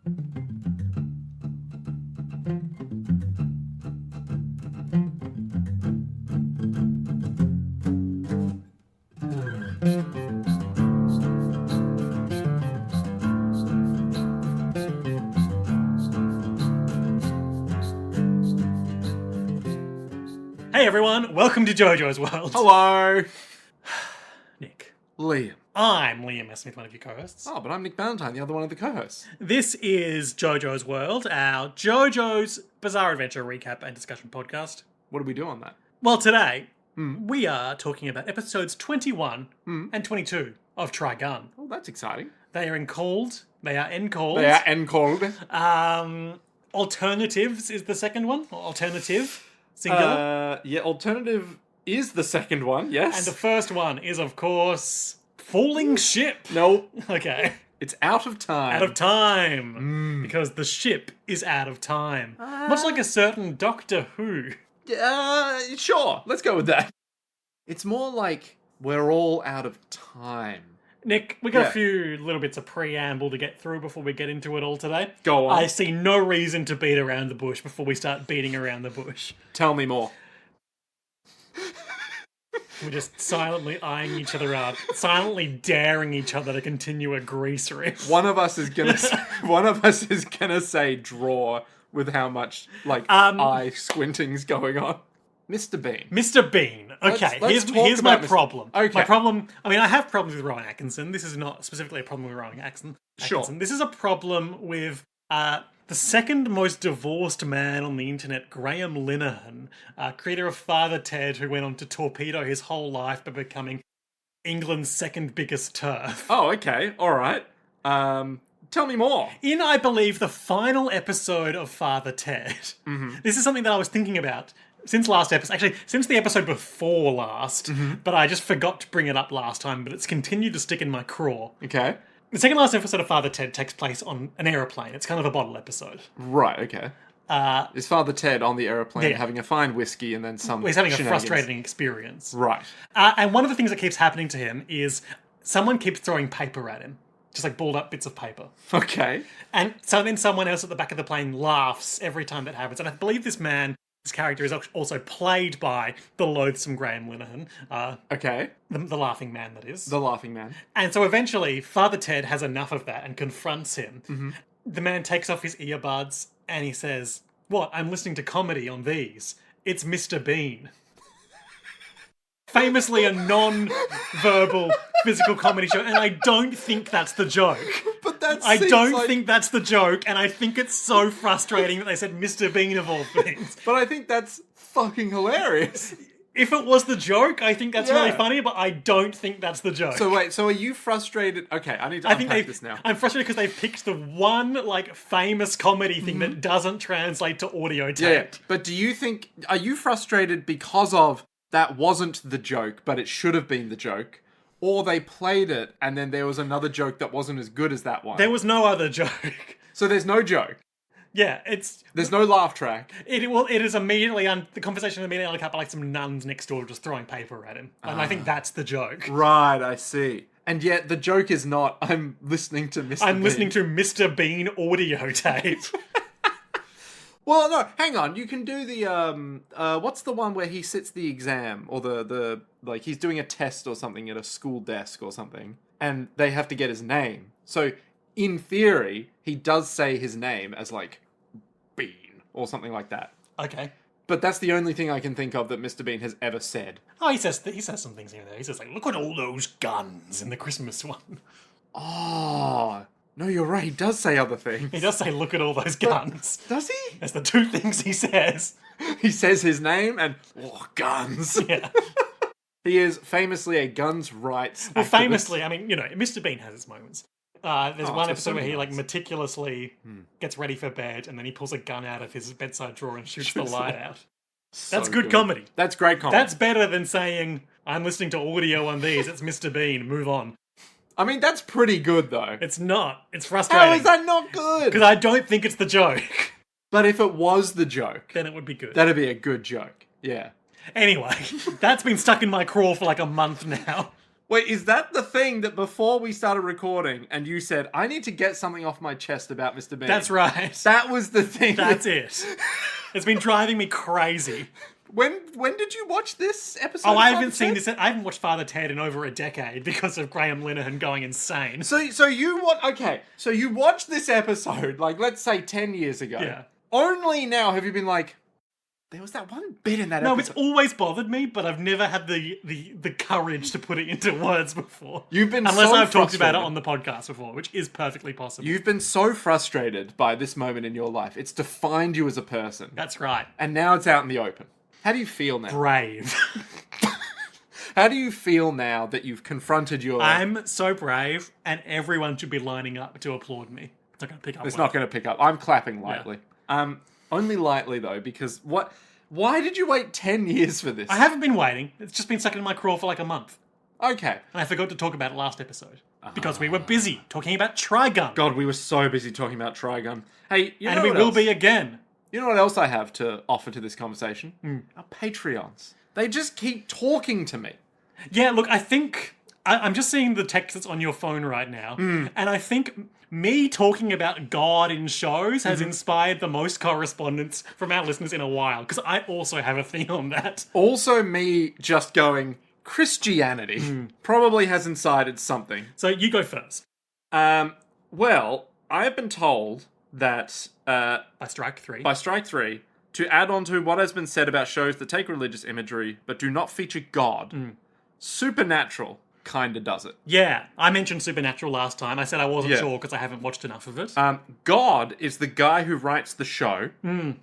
Hey everyone, welcome to JoJo's World. Hello. Nick. Liam. I'm Liam S. Smith, one of your co-hosts. Oh, but I'm Nick Ballantyne, the other one of the co-hosts. This is JoJo's World, our JoJo's Bizarre Adventure recap and discussion podcast. What do we do on that? Well, today, we are talking about episodes 21 and 22 of Trigun. Oh, that's exciting. They are encalled. They are encalled. They are encalled. Alternatives is the second one. Alternative. Singular. Yeah, alternative is the second one, yes. And the first one is, of course, Falling Ship. Nope. Okay. It's Out of Time. Out of time. Because the ship is out of time. Much like a certain Doctor Who. Sure. Let's go with that. It's more like we're all out of time. Nick, we got a few little bits of preamble to get through before we get into it all today. Go on. I see no reason to beat around the bush before we start beating around the bush. Tell me more. We're just silently eyeing each other up, silently daring each other to continue a grease riff. One of us is gonna say draw with how much eye squinting's going on. Mr. Bean. Mr. Bean. Okay, here's my problem. Okay. My problem, I have problems with Rowan Atkinson. This is not specifically a problem with Rowan Atkinson. Sure. This is a problem with the second most divorced man on the internet, Graham Linehan, creator of Father Ted, who went on to torpedo his whole life by becoming England's second biggest turf. Oh, okay. All right. Tell me more. In, I believe, the final episode of Father Ted, this is something that I was thinking about since last episode. Actually, since the episode before last, but I just forgot to bring it up last time, but it's continued to stick in my craw. Okay. The second last episode of Father Ted takes place on an aeroplane. It's kind of a bottle episode. Right, okay. Is Father Ted on the aeroplane having a fine whiskey and then some he's having a frustrating experience. Right. And one of the things that keeps happening to him is someone keeps throwing paper at him. Just like balled up bits of paper. Okay. And so then someone else at the back of the plane laughs every time that happens. And I believe this character is also played by the loathsome Graham Linehan. Okay. The laughing man, that is. The laughing man. And so eventually, Father Ted has enough of that and confronts him. The man takes off his earbuds and he says, "What? I'm listening to comedy on these. It's Mr. Bean." Famously a non-verbal physical comedy show, and I don't think that's the joke. But I don't think that's the joke, and I think it's so frustrating that they said Mr. Bean of all things. But I think that's fucking hilarious. If it was the joke, I think that's really funny, but I don't think that's the joke. So wait, are you frustrated? Okay, I need to unpack this now. I'm frustrated because they've picked the one, famous comedy thing that doesn't translate to audio tape. Yeah, but are you frustrated because of that wasn't the joke, but it should have been the joke? Or they played it, and then there was another joke that wasn't as good as that one? There was no other joke. So there's no joke? Yeah, there's no laugh track. It is immediately the conversation immediately cut by some nuns next door just throwing paper at him, and I think that's the joke. Right, I see. And yet the joke is not, I'm listening to Mr. Bean. I'm listening to Mr. Bean audio tape. Well, no, hang on. You can do the what's the one where he sits the exam, or the he's doing a test or something at a school desk or something, and they have to get his name. So in theory, he does say his name as Bean or something like that. Okay. But that's the only thing I can think of that Mr. Bean has ever said. Oh, he says some things here and there. He says look at all those guns in the Christmas one. Oh, no, you're right. He does say other things. He does say, look at all those guns. Does he? That's the two things he says. He says his name and, guns. Yeah. He is famously a guns rights activist. Well, famously, Mr. Bean has his moments. There's one episode where he meticulously gets ready for bed and then he pulls a gun out of his bedside drawer and shoots the light out. That's good comedy. That's great comedy. That's better than saying, I'm listening to audio on these, it's Mr. Bean, move on. I mean, that's pretty good, though. It's not. It's frustrating. How is that not good? Because I don't think it's the joke. But if it was the joke... then it would be good. That'd be a good joke. Yeah. Anyway, that's been stuck in my craw for a month now. Wait, is that the thing that before we started recording and you said, I need to get something off my chest about Mr. Bean? That's right. That was the thing. That's it. It's been driving me crazy. When did you watch this episode? Oh, I haven't seen this. I haven't watched Father Ted in over a decade because of Graham Linehan going insane. So you watched this episode, like, let's say 10 years ago. Yeah. Only now have you been like, there was that one bit in that episode. No, it's always bothered me, but I've never had the courage to put it into words before. You've been Unless so I've talked about it frustrated. on the podcast before, which is perfectly possible. You've been so frustrated by this moment in your life. It's defined you as a person. That's right. And now it's out in the open. How do you feel now? Brave. How do you feel now that you've confronted your... I'm so brave, and everyone should be lining up to applaud me. It's not going to pick up. It's not going to pick up. I'm clapping lightly. Only lightly, though, because what... Why did you wait 10 years for this? I haven't been waiting. It's just been stuck in my craw for like a month. Okay. And I forgot to talk about it last episode. Because we were busy talking about Trigun. God, we were so busy talking about Trigun. Hey, you know And we what will else? be again. You know what else I have to offer to this conversation? Our Patreons. They just keep talking to me. Yeah, look, I think... I'm just seeing the text that's on your phone right now. And I think me talking about God in shows has inspired the most correspondence from our listeners in a while. Because I also have a thing on that. Also, me just going, Christianity probably has incited something. So you go first. Well, I have been told that By Strike 3. by Strike 3, to add on to what has been said about shows that take religious imagery but do not feature God, Supernatural kinda does it. Yeah, I mentioned Supernatural last time. I said I wasn't Yeah. sure because I haven't watched enough of it. God is the guy who writes the show, and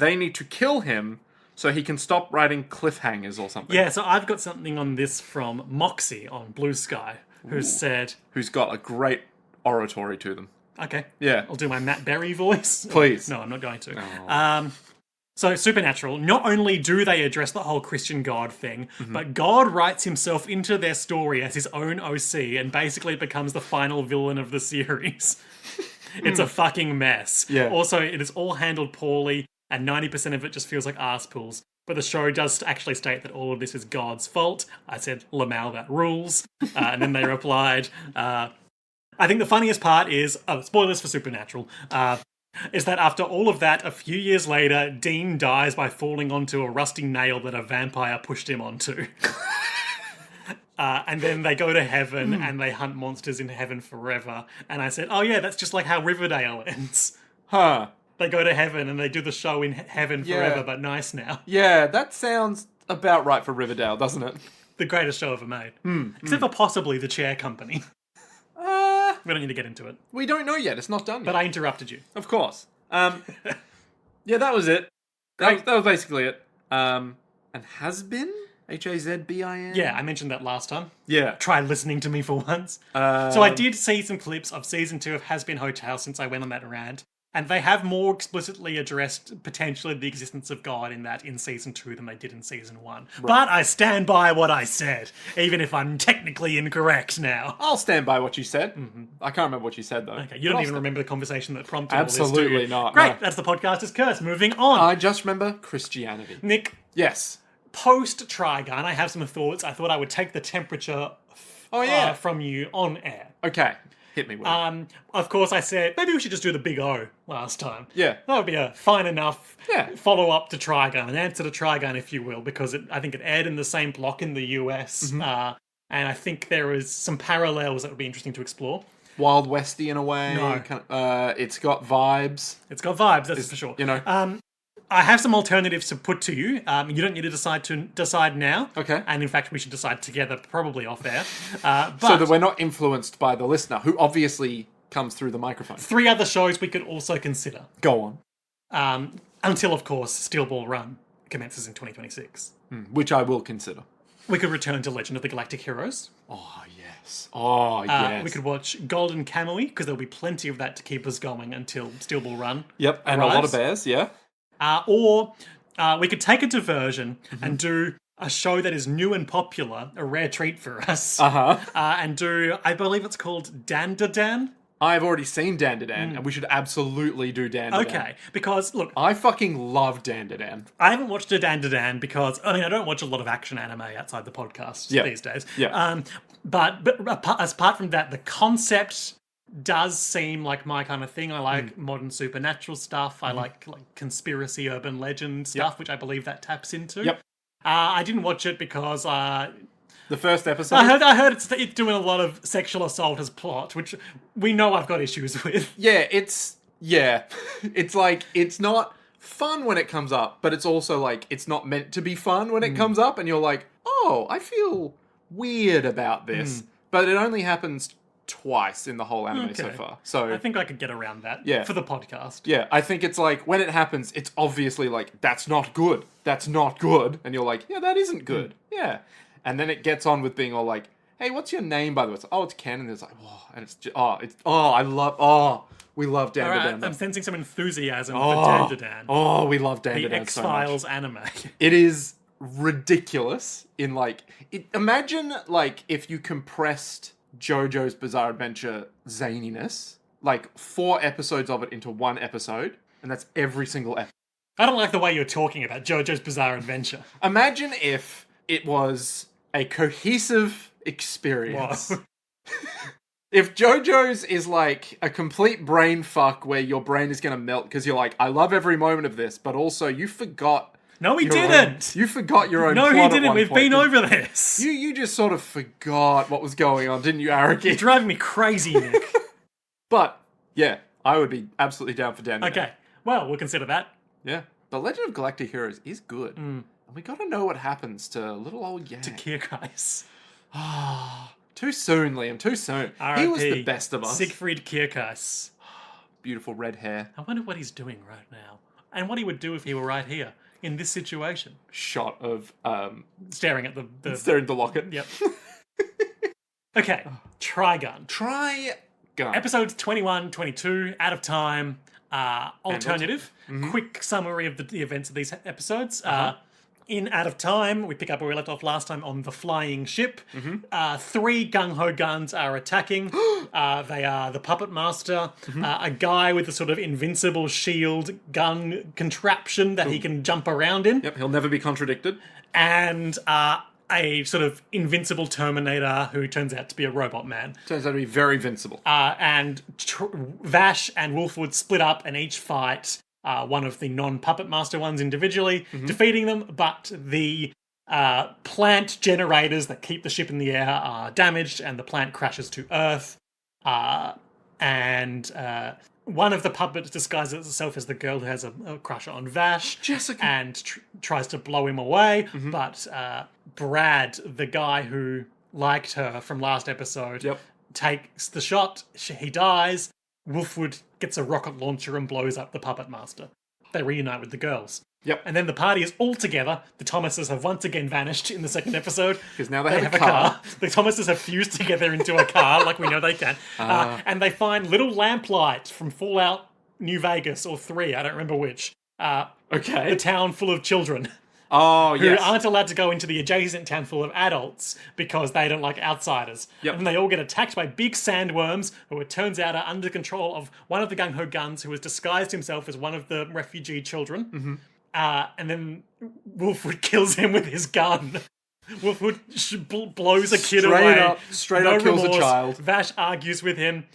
they need to kill him so he can stop writing cliffhangers or something. Yeah, so I've got something on this from Moxie on Blue Sky, who said, Who's got a great oratory to them. okay, Yeah. I'll do my Matt Berry voice. Please. No, I'm not going to. So Supernatural, not only do they address the whole Christian God thing, but God writes himself into their story as his own OC and basically becomes the final villain of the series. It's a fucking mess. Yeah. Also, it is all handled poorly, and 90% of it just feels like arse pulls. But the show does actually state that all of this is God's fault. I said, Lamau, that rules. And then they replied, I think the funniest part is, spoilers for Supernatural, is that after all of that, a few years later, Dean dies by falling onto a rusty nail that a vampire pushed him onto. And then they go to heaven and they hunt monsters in heaven forever. And I said, oh yeah, that's just like how Riverdale ends. Huh. They go to heaven and they do the show in heaven Yeah. forever, but nice now. Yeah, that sounds about right for Riverdale, doesn't it? The greatest show ever made. Except for possibly The Chair Company. We don't need to get into it. We don't know yet. It's not done yet. But I interrupted you. Of course. Yeah, that was it. That was basically it. And has been? Hazbin? Yeah, I mentioned that last time. Yeah. Try listening to me for once. So I did see some clips of season 2 of Has Been Hotel since I went on that rant. And they have more explicitly addressed potentially the existence of God in season 2 than they did in season 1. Right. But I stand by what I said, even if I'm technically incorrect now. I'll stand by what you said. I can't remember what you said, though. Okay, you don't even remember the conversation that prompted all this, do Absolutely you? not. Great, No. that's the podcaster's curse. Moving on. I just remember Christianity. Nick, Yes. post Trigun, I have some thoughts. I thought I would take the temperature from you on air. Okay. Hit me with it. Of course, I said maybe we should just do the big O last time. Yeah. That would be a fine enough Yeah. follow-up to Trigun, an answer to Trigun, if you will, because I think it aired in the same block in the US, and I think there is some parallels that would be interesting to explore. Wild Westy in a way. No. It's got vibes. It's got vibes, that's for sure. You know. I have some alternatives to put to you. You don't need to decide now. Okay. And in fact, we should decide together, probably off air. But So that we're not influenced by the listener, who obviously comes through the microphone. 3 other shows we could also consider. Go on. Until, of course, Steel Ball Run commences in 2026. Which I will consider. We could return to Legend of the Galactic Heroes. Oh, yes. Oh, yes. We could watch Golden Kamuy, because there'll be plenty of that to keep us going until Steel Ball Run. Yep, and arrives. a lot of bears, yeah. Or we could take a diversion and do a show that is new and popular, a rare treat for us. And do, I believe it's called Dandadan. I've already seen Dandadan, and we should absolutely do Dandadan. Okay, because, look, I fucking love Dandadan. I haven't watched a Dandadan because, I don't watch a lot of action anime outside the podcast these days. Yeah. But apart from that, the concept does seem like my kind of thing. I like modern supernatural stuff. I like conspiracy, urban legend stuff, which I believe that taps into. Yep. I didn't watch it because The first episode? I heard it's doing a lot of sexual assault as plot, which we know I've got issues with. Yeah, it's like, it's not fun when it comes up, but it's also like, it's not meant to be fun when it comes up, and you're like, oh, I feel weird about this. But it only happens twice in the whole anime so far. So I think I could get around that for the podcast. yeah, I think it's like, when it happens, it's obviously like, that's not good. That's not good. And you're like, yeah, that isn't good. Yeah. And then it gets on with being all like, hey, what's your name, by the way? It's, it's Ken. And it's like, and it's just, we love Dan to Dan. I'm sensing some enthusiasm for Dan to Dan. Oh, we love Dan to The Dan so much. X-Files anime. It is ridiculous in like, imagine like if you compressed JoJo's Bizarre Adventure zaniness, like 4 episodes of it into 1 episode, and that's every single episode. I don't like the way you're talking about JoJo's Bizarre Adventure. Imagine if it was a cohesive experience. Whoa. If JoJo's is like a complete brain fuck where your brain is going to melt because you're like, I love every moment of this, but also you forgot. No, he didn't. You forgot your own. No, plot he at didn't. one We've point. been over this. You just sort of forgot what was going on, didn't you, You're arrogant? driving me crazy, Nick. But yeah, I would be absolutely down for Dan. Okay, well, we'll consider that. Yeah, the Legend of Galactic Heroes is good, and we got to know what happens to little old Yang. To Kierkeis. Too soon, Liam. Too soon. R.I.P. He was the best of us. Siegfried Kierkeis. Beautiful red hair. I wonder what he's doing right now. And what he would do if he were right here, in this situation. Shot of Staring at the staring at the locket. Yep. Okay, Trigun. Trigun. Episodes 21, 22, Out of Time, alternative. Quick summary of the events of these episodes. In Out of Time, we pick up where we left off last time on the flying ship. 3 gung-ho guns are attacking. They are the Puppet Master, a guy with a sort of invincible shield gun contraption that he can jump around in, Yep, he'll never be contradicted. and a sort of invincible Terminator who turns out to be a robot man. Turns out to be very invincible. And Vash and Wolfwood split up and each fight one of the non-Puppet Master ones individually, defeating them, but the plant generators that keep the ship in the air are damaged and the plant crashes to Earth. And one of the puppets disguises itself as the girl who has a crush on Vash. Jessica. And tries to blow him away, but Brad, the guy who liked her from last episode, takes the shot. He dies. Wolfwood gets a rocket launcher and blows up the Puppet Master. They reunite with the girls. Yep. And then the party is all together. The Thomases have once again vanished in the second episode. Because now they have a car. The Thomases have fused together into a car, like we know they can. And they find little lamplight from Fallout New Vegas or 3, I don't remember which. Okay. A town full of children. Oh, Who yes. aren't allowed to go into the adjacent town full of adults because they don't like outsiders. Yep. And they all get attacked by big sandworms who it turns out are under control of one of the gung-ho guns who has disguised himself as one of the refugee children. And then Wolfwood kills him with his gun. Wolfwood blows a kid away. Straight up kills a child. Vash argues with him.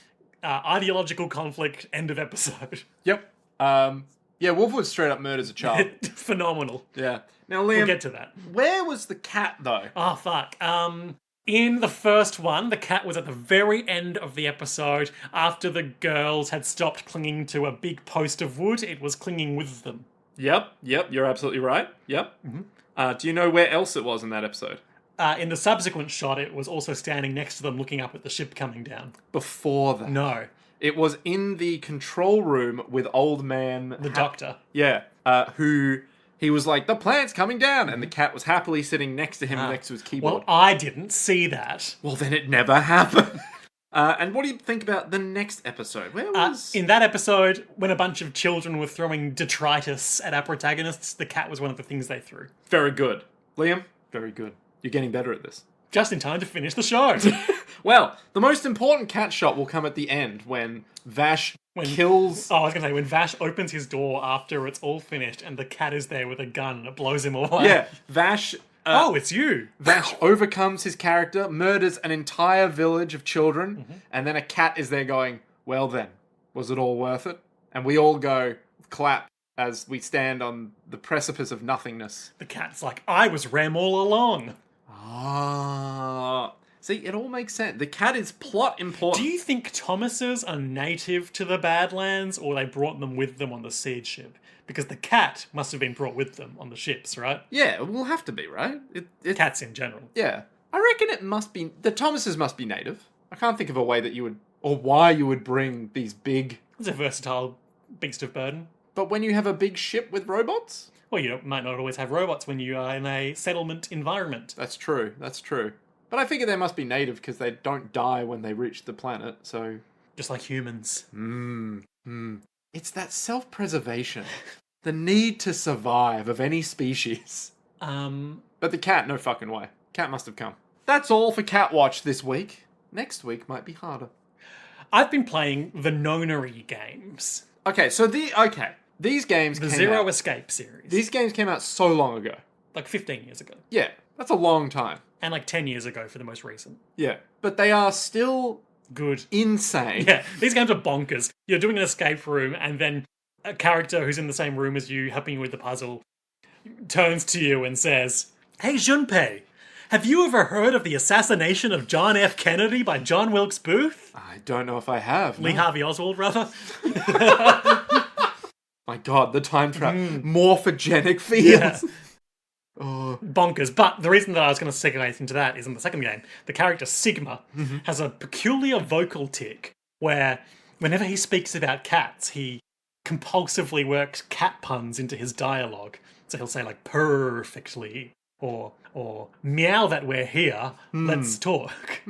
Ideological conflict, end of episode. Yep. Yeah, Wolfwood straight up murders a child. Phenomenal. Yeah. Now, Liam, We'll get to that. where was the cat, though? Oh, fuck. In the first one, the cat was at the very end of the episode. After the girls had stopped clinging to a big post of wood, it was clinging with them. Yep, you're absolutely right. Yep. Do you know where else it was in that episode? In the subsequent shot, it was also standing next to them looking up at the ship coming down. Before that. No. It was in the control room with old man... The doctor. Yeah, who... He was like, the plant's coming down, and the cat was happily sitting next to him, next to his keyboard. Well, I didn't see that. Well, then it never happened. And what do you think about the next episode? Where was... In that episode, when a bunch of children were throwing detritus at our protagonists, the cat was one of the things they threw. Very good. Liam, very good. You're getting better at this. Just in time to finish the show. Well, the most important cat shot will come at the end when Vash kills... Oh, I was going to say, when Vash opens his door after it's all finished and the cat is there with a gun and it blows him away. Yeah, Vash Oh, it's you. Vash overcomes his character, murders an entire village of children, and then a cat is there going, well then, was it all worth it? And we all go, clap, as we stand on the precipice of nothingness. The cat's like, I was Rem all along. Ah. See, it all makes sense. The cat is plot important. Do you think Thomases are native to the Badlands, or they brought them with them on the siege ship? Because the cat must have been brought with them on the ships, right? Yeah, it will have to be, right? Cats in general. Yeah. I reckon it must be... The Thomases must be native. I can't think of a way that you would... Or why you would bring these big... It's a versatile beast of burden. But when you have a big ship with robots? Well, you might not always have robots when you are in a settlement environment. That's true. But I figure they must be native because they don't die when they reach the planet, so... Just like humans. It's that self-preservation. The need to survive of any species. But the cat, no fucking way. Cat must have come. That's all for Cat Watch this week. Next week might be harder. I've been playing the Nonary games. Okay, so these games The came Zero out... Escape series. These games came out so long ago. Like 15 years ago. Yeah, that's a long time. And like 10 years ago for the most recent. Yeah, but they are still... Good. Insane. Yeah, these games are bonkers. You're doing an escape room, and then a character who's in the same room as you, helping you with the puzzle, turns to you and says, Hey Junpei, have you ever heard of the assassination of John F. Kennedy by John Wilkes Booth? I don't know if I have. Lee Harvey Oswald, rather. My god, the time trap. Morphogenic fields. Yeah. Oh. Bonkers. But the reason that I was going to segue into that is in the second game, the character Sigma has a peculiar vocal tick where whenever he speaks about cats, he compulsively works cat puns into his dialogue. So he'll say like perfectly or meow that we're here, let's talk.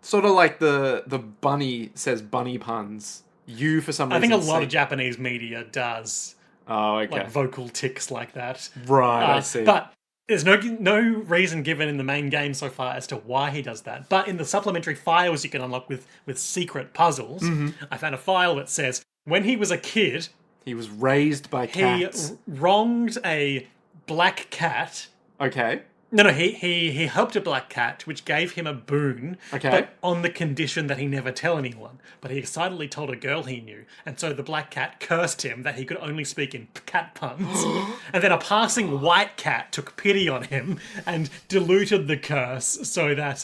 Sort of like the bunny says bunny puns. You, for some reason... I think a lot of Japanese media does Oh, okay. like vocal ticks like that. Right, I see. But there's no reason given in the main game so far as to why he does that. But in the supplementary files you can unlock with secret puzzles, I found a file that says when he was a kid, he was raised by cats. He wronged a black cat. Okay. No, he helped a black cat, which gave him a boon, Okay. but on the condition that he never tell anyone. But he excitedly told a girl he knew, and so the black cat cursed him that he could only speak in cat puns. And then a passing white cat took pity on him and diluted the curse so that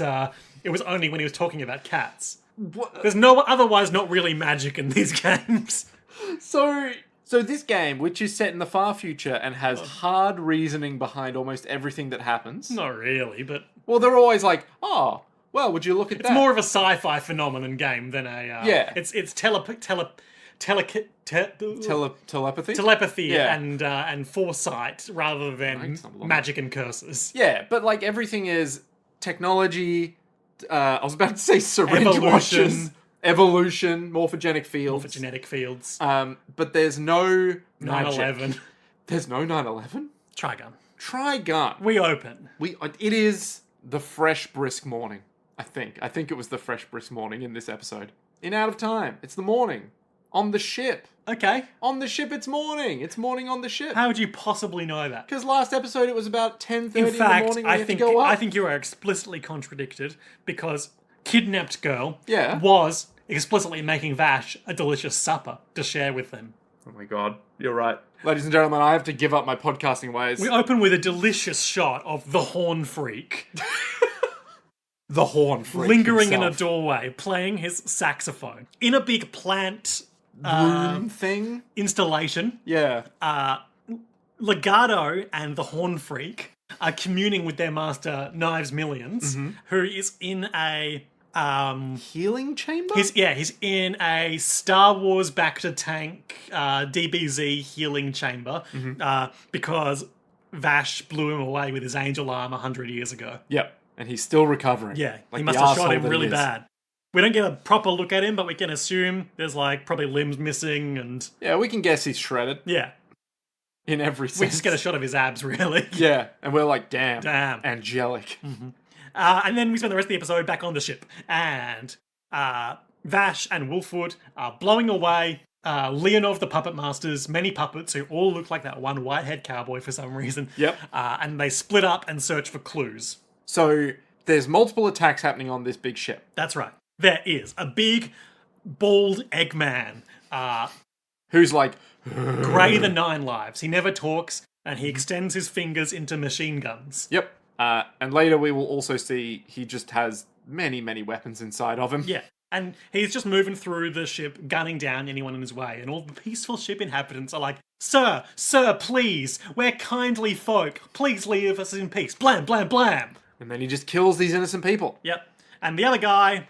it was only when he was talking about cats. What? There's otherwise not really magic in these games. So this game, which is set in the far future and has hard reasoning behind almost everything that happens. Not really, but... Well, they're always like, oh, well, would you look at that? It's more of a sci-fi phenomenon game than a... Yeah. It's Telepathy? telepathy Yeah. and foresight rather than magic and curses. Yeah, but like everything is technology, I was about to say syringe washing. Evolution, morphogenic fields. Morphogenetic fields. But there's no 9/11. There's no 9/11? Trigun. Trigun. We open. It is the fresh, brisk morning, I think. I think it was the fresh, brisk morning in this episode. In Out of Time. It's the morning. On the ship. Okay. On the ship, it's morning. It's morning on the ship. How would you possibly know that? Because last episode it was about 10:30 in the morning. I think you are explicitly contradicted because kidnapped girl was explicitly making Vash a delicious supper to share with them. Oh my god, you're right. Ladies and gentlemen, I have to give up my podcasting ways. We open with a delicious shot of the Horn Freak. The Horn Freak lingering himself. in a doorway, playing his saxophone. In a big plant... room thing? Installation. Yeah. Legato and the Horn Freak are communing with their master, Knives Millions, who is in a... healing chamber? He's in a Star Wars Bacta tank DBZ healing chamber because Vash blew him away with his angel arm 100 years ago. Yep, and he's still recovering. Yeah, like he must have shot him really bad. We don't get a proper look at him, but we can assume there's like probably limbs missing and... Yeah, we can guess he's shredded. Yeah. In every sense. We just get a shot of his abs, really. Yeah, and we're like, damn. Angelic. And then we spend the rest of the episode back on the ship. And Vash and Volfwood are blowing away Leonov the Puppet Master's many puppets who all look like that one white-haired cowboy for some reason. Yep. And they split up and search for clues. So there's multiple attacks happening on this big ship. That's right. There is a big, bald Eggman, Who's like... Gray the Nine Lives. He never talks, and he extends his fingers into machine guns. Yep. And later we will also see he just has many, many weapons inside of him. Yeah. And he's just moving through the ship, gunning down anyone in his way. And all the peaceful ship inhabitants are like, Sir, please, we're kindly folk. Please leave us in peace. Blam, blam, blam. And then he just kills these innocent people. Yep. And the other guy,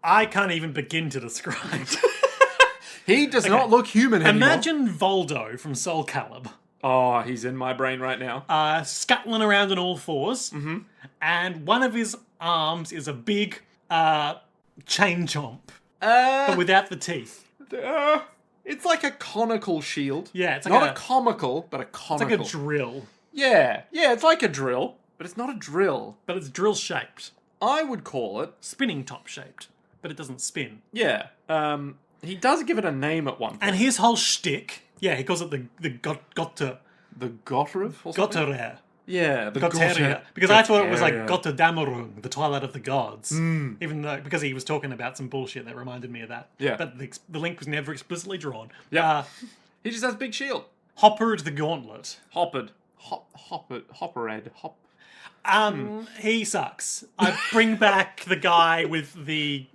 I can't even begin to describe. He does not look human anymore. Imagine Voldo from Soul Calibur. Oh, he's in my brain right now. Scuttling around on all fours. Mm-hmm. And one of his arms is a big chain chomp. But without the teeth. It's like a conical shield. Yeah, it's like not a comical, but a conical. It's like a drill. Yeah, it's like a drill, but it's not a drill. But it's drill shaped. I would call it spinning top shaped, but it doesn't spin. Yeah. He does give it a name at one point. And his whole shtick, he calls it the Gotter. The Gotterev or something? Gotterer. Yeah, the Gotteria. Because I thought it was like Gotterdammerung, the Twilight of the Gods. Even though, because he was talking about some bullshit that reminded me of that. Yeah. But the link was never explicitly drawn. Yeah. He just has a big shield. Hoppered the Gauntlet. Hoppered. He sucks. I bring back the guy with the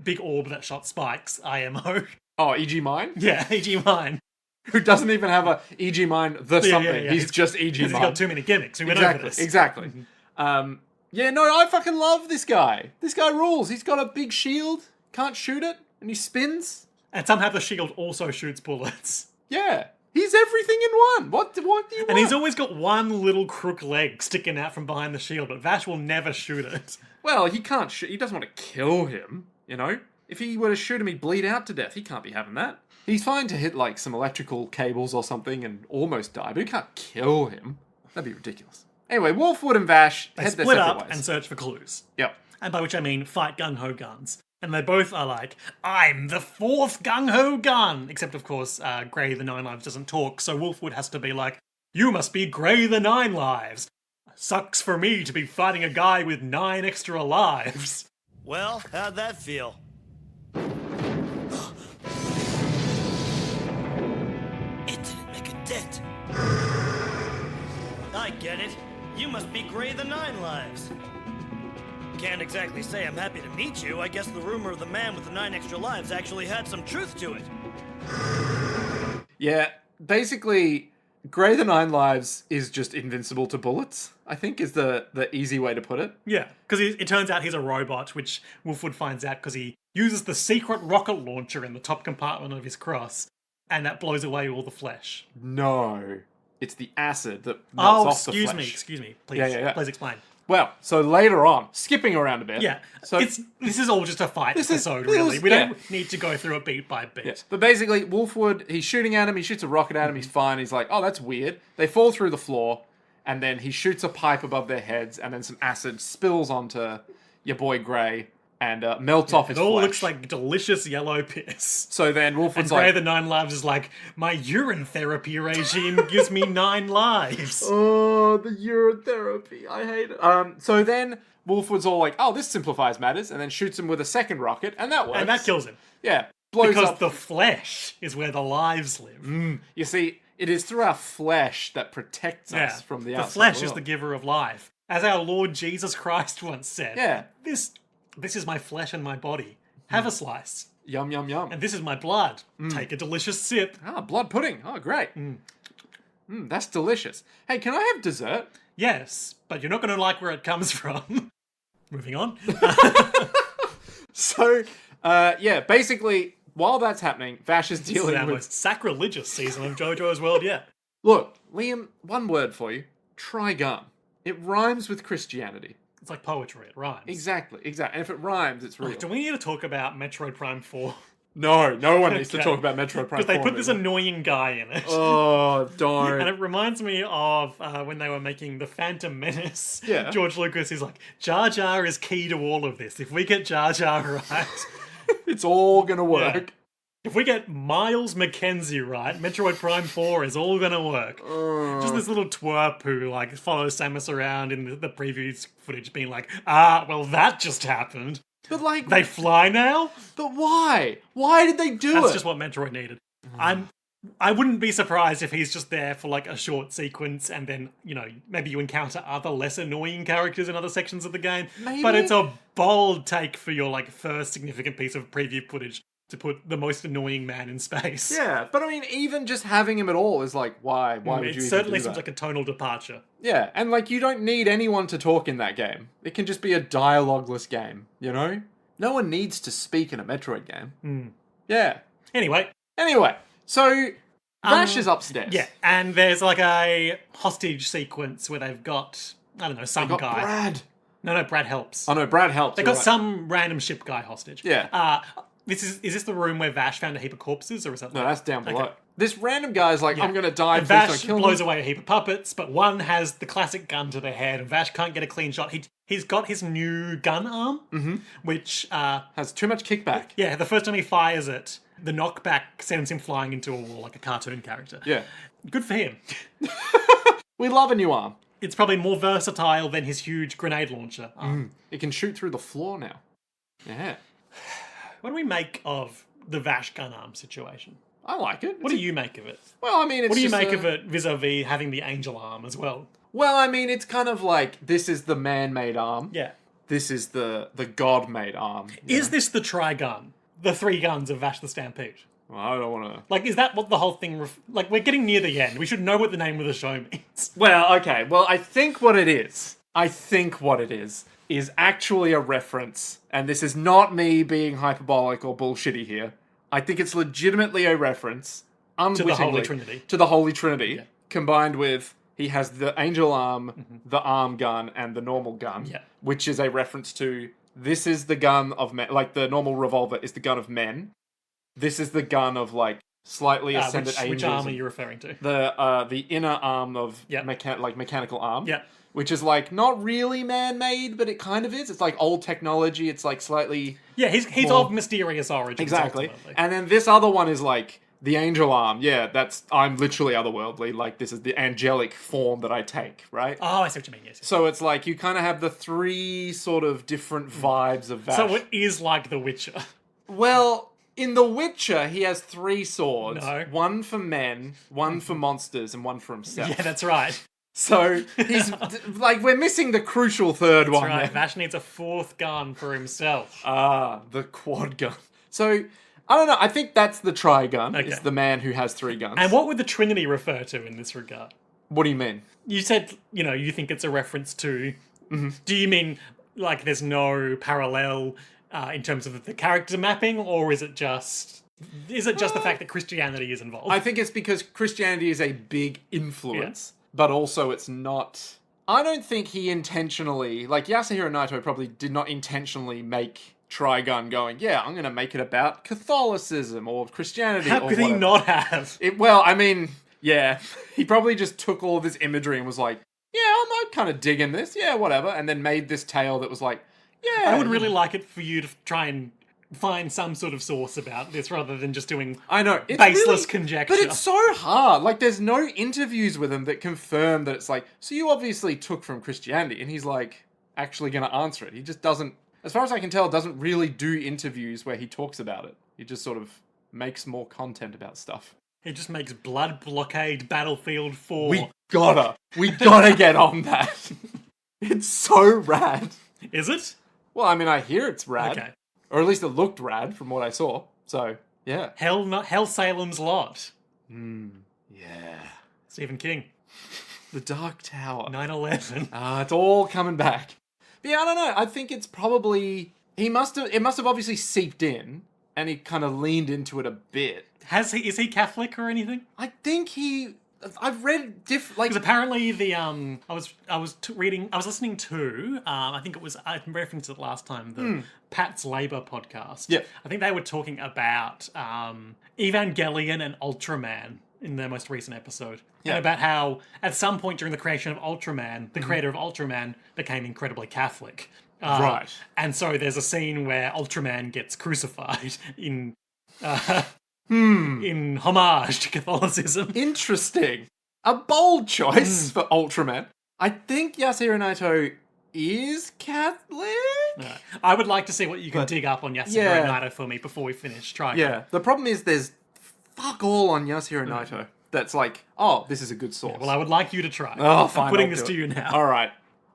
big orb that shot spikes, IMO. Oh, E.G. Mine? Yeah, E.G. Mine. Who doesn't even have a E.G. Mine the something. Yeah. He's just E.G. Mine. He's got too many gimmicks. We went over this. Exactly. I fucking love this guy. This guy rules. He's got a big shield, can't shoot it, and he spins. And somehow the shield also shoots bullets. Yeah. He's everything in one. What do you want? And he's always got one little crook leg sticking out from behind the shield, but Vash will never shoot it. Well, he can't shoot. He doesn't want to kill him, you know? If he were to shoot him, he'd bleed out to death. He can't be having that. He's fine to hit, like, some electrical cables or something and almost die, but he can't kill him. That'd be ridiculous. Anyway, Volfwood and Vash head their separate ways. They split up and search for clues. Yep. And by which I mean fight gung-ho guns. And they both are like, I'm the fourth gung-ho gun! Except, of course, Grey the Nine Lives doesn't talk, so Volfwood has to be like, you must be Grey the Nine Lives. Sucks for me to be fighting a guy with 9 extra lives. Well, how'd that feel? It didn't make a dent. I get it. You must be Grey the Nine Lives. Can't exactly say I'm happy to meet you. I guess the rumor of the man with the 9 extra lives actually had some truth to it. Yeah, basically, Grey the Nine Lives is just invincible to bullets, I think is the easy way to put it. Yeah, because it turns out he's a robot, which Volfwood finds out because he uses the secret rocket launcher in the top compartment of his cross, and that blows away all the flesh. No. It's the acid that melts off the flesh. Excuse me. Please, Yeah. please explain. Well, so later on, skipping around a bit. Yeah, So this is all just a fight episode, really. We don't need to go through it beat by beat. Yeah. But basically, Volfwood, he's shooting at him, he shoots a rocket at him, he's fine, he's like, oh, that's weird. They fall through the floor, and then he shoots a pipe above their heads, and then some acid spills onto your boy Grey, and melts off his flesh. It all looks like delicious yellow piss. So then Volfwood's and like... Grey the Nine Lives is like, my urine therapy regime gives me 9 lives. Oh, the urine therapy. I hate it. So then Volfwood's all like, oh, this simplifies matters, and then shoots him with a second rocket, and that works. And that kills him. Yeah. Blows because up. the flesh is where the lives live. You see, it is through our flesh that protects us from the outside The flesh world. is the giver of life. As our Lord Jesus Christ once said. Yeah. This is my flesh and my body. Have a slice. Yum, yum, yum. And this is my blood. Take a delicious sip. Ah, blood pudding. Oh, great. That's delicious. Hey, can I have dessert? Yes, but you're not going to like where it comes from. Moving on. So, basically, while that's happening, Vash is dealing This is our with... most sacrilegious season of JoJo's World yet. Look, Liam, one word for you. Trigun. It rhymes with Christianity. It's like poetry, it rhymes. Exactly. And if it rhymes, it's real. Do we need to talk about Metroid Prime 4? No one needs to talk about Metroid Prime 4. Because they put this annoying guy in it. Oh, don't. And it reminds me of when they were making The Phantom Menace. Yeah. George Lucas is like, Jar Jar is key to all of this. If we get Jar Jar right... It's all gonna work. If we get Miles McKenzie right, Metroid Prime 4 is all gonna work. Just this little twerp who, like, follows Samus around in the preview footage being like, well, that just happened. But, like... They fly now? But why? Why did they do it? That's just what Metroid needed. I wouldn't be surprised if he's just there for, like, a short sequence and then, you know, maybe you encounter other less annoying characters in other sections of the game. Maybe. But it's a bold take for your, like, first significant piece of preview footage to put the most annoying man in space. Yeah, but I mean, even just having him at all is like, why? Why would you even do that? It certainly seems like a tonal departure. Yeah, and like, you don't need anyone to talk in that game. It can just be a dialogueless game, you know? No one needs to speak in a Metroid game. Yeah. Anyway, so Vash is upstairs. yeah, and there's like a hostage sequence where they've got, I don't know, some Got guy. Brad. No, Brad helps. Oh no, Brad helps. They got some random ship guy hostage. Yeah. Is this the room where Vash found a heap of corpses, or is that? No, that's down below. Okay. This random guy's like, I'm gonna die. And Please don't Vash kill blows me. away a heap of puppets, but one has the classic gun to the head, and Vash can't get a clean shot. He's got his new gun arm, which Has too much kickback. yeah, the first time he fires it, the knockback sends him flying into a wall like a cartoon character. Yeah. Good for him. We love a new arm. It's probably more versatile than his huge grenade launcher arm. It can shoot through the floor now. Yeah. What do we make of the Vash gun arm situation? I like it. What do you make of it? Well, I mean, it's What do you just make a- of it vis-a-vis having the angel arm as well? Well, I mean, it's kind of like, this is the man-made arm. Yeah. This is the god-made arm. Is this the Trigun? The three guns of Vash the Stampede? Well, I don't want to... Like, is that what the whole thing... like, we're getting near the end. We should know what the name of the show means. Well, okay. Well, I think what it is actually a reference, and this is not me being hyperbolic or bullshitty here. I think it's legitimately a reference, unwittingly, Holy Trinity. To the Holy Trinity, combined with he has the angel arm, the arm gun, and the normal gun, which is a reference to this is the gun of men. Like, the normal revolver is the gun of men. This is the gun of, like, slightly ascended angels. Which arm are you referring to? The inner arm of mechanical arm. Yeah. Which is, like, not really man-made, but it kind of is. It's like old technology. It's like slightly... Yeah, he's more- of mysterious origins. Exactly. Ultimately. And then this other one is like the angel arm. Yeah, I'm literally otherworldly. Like, this is the angelic form that I take, right? Oh, I see what you mean, yes. So it's like you kind of have the three sort of different vibes of Vash. So it is like The Witcher. Well, in The Witcher, he has three swords. No. One for men, one for monsters, and one for himself. Yeah, that's right. So he's like, we're missing the crucial third one. Right, there. Vash needs a fourth gun for himself. The quad gun. So, I don't know. I think that's the Trigun. Okay. It's the man who has three guns. And what would the Trinity refer to in this regard? What do you mean? You said, you think it's a reference to... Do you mean, like, there's no parallel in terms of the character mapping, or is it just... Is it just the fact that Christianity is involved? I think it's because Christianity is a big influence, but also it's not... I don't think he intentionally... Like, Yasuhiro Naito probably did not intentionally make Trigun going, yeah, I'm going to make it about Catholicism or Christianity. How or could he whatever. not have? Well, I mean, yeah. He probably just took all of this imagery and was like, yeah, I'm kind of digging this. Yeah, whatever. And then made this tale that was like, yeah. I would really like it for you to try and find some sort of source about this rather than just doing I know. It's baseless really, conjecture. But it's so hard. Like, there's no interviews with him that confirm that it's like, so you obviously took from Christianity. And he's like, actually going to answer it. He just doesn't, as far as I can tell, doesn't really do interviews where he talks about it. He just sort of makes more content about stuff. He just makes Blood Blockade Battlefield 4. We gotta get on that. It's so rad. Is it? Well, I mean, I hear it's rad. Okay. Or at least it looked rad from what I saw. So, yeah. Hell Salem's Lot. Yeah. Stephen King. The Dark Tower. 9/11. It's all coming back. But yeah, I don't know. I think it's probably... It must have obviously seeped in, and he kind of leaned into it a bit. Is he Catholic or anything? I think I've read Because apparently I was listening to I think it was, I referenced it last time, the Pat's Labour podcast. Yeah. I think they were talking about Evangelion and Ultraman in their most recent episode. Yeah. And about how at some point during the creation of Ultraman, the creator of Ultraman became incredibly Catholic. Right. And so there's a scene where Ultraman gets crucified in in homage to Catholicism. Interesting. A bold choice for Ultraman. I think Yasuhiro Naito is Catholic? I would like to see what you can dig up on Yasuhiro Yeah. Naito for me before we finish. Try. Yeah. The problem is there's fuck all on Yasuhiro Naito. That's like, oh, this is a good source. Well, I would like you to try. Oh, fine. I'm putting I'll this do to it. you now. All right.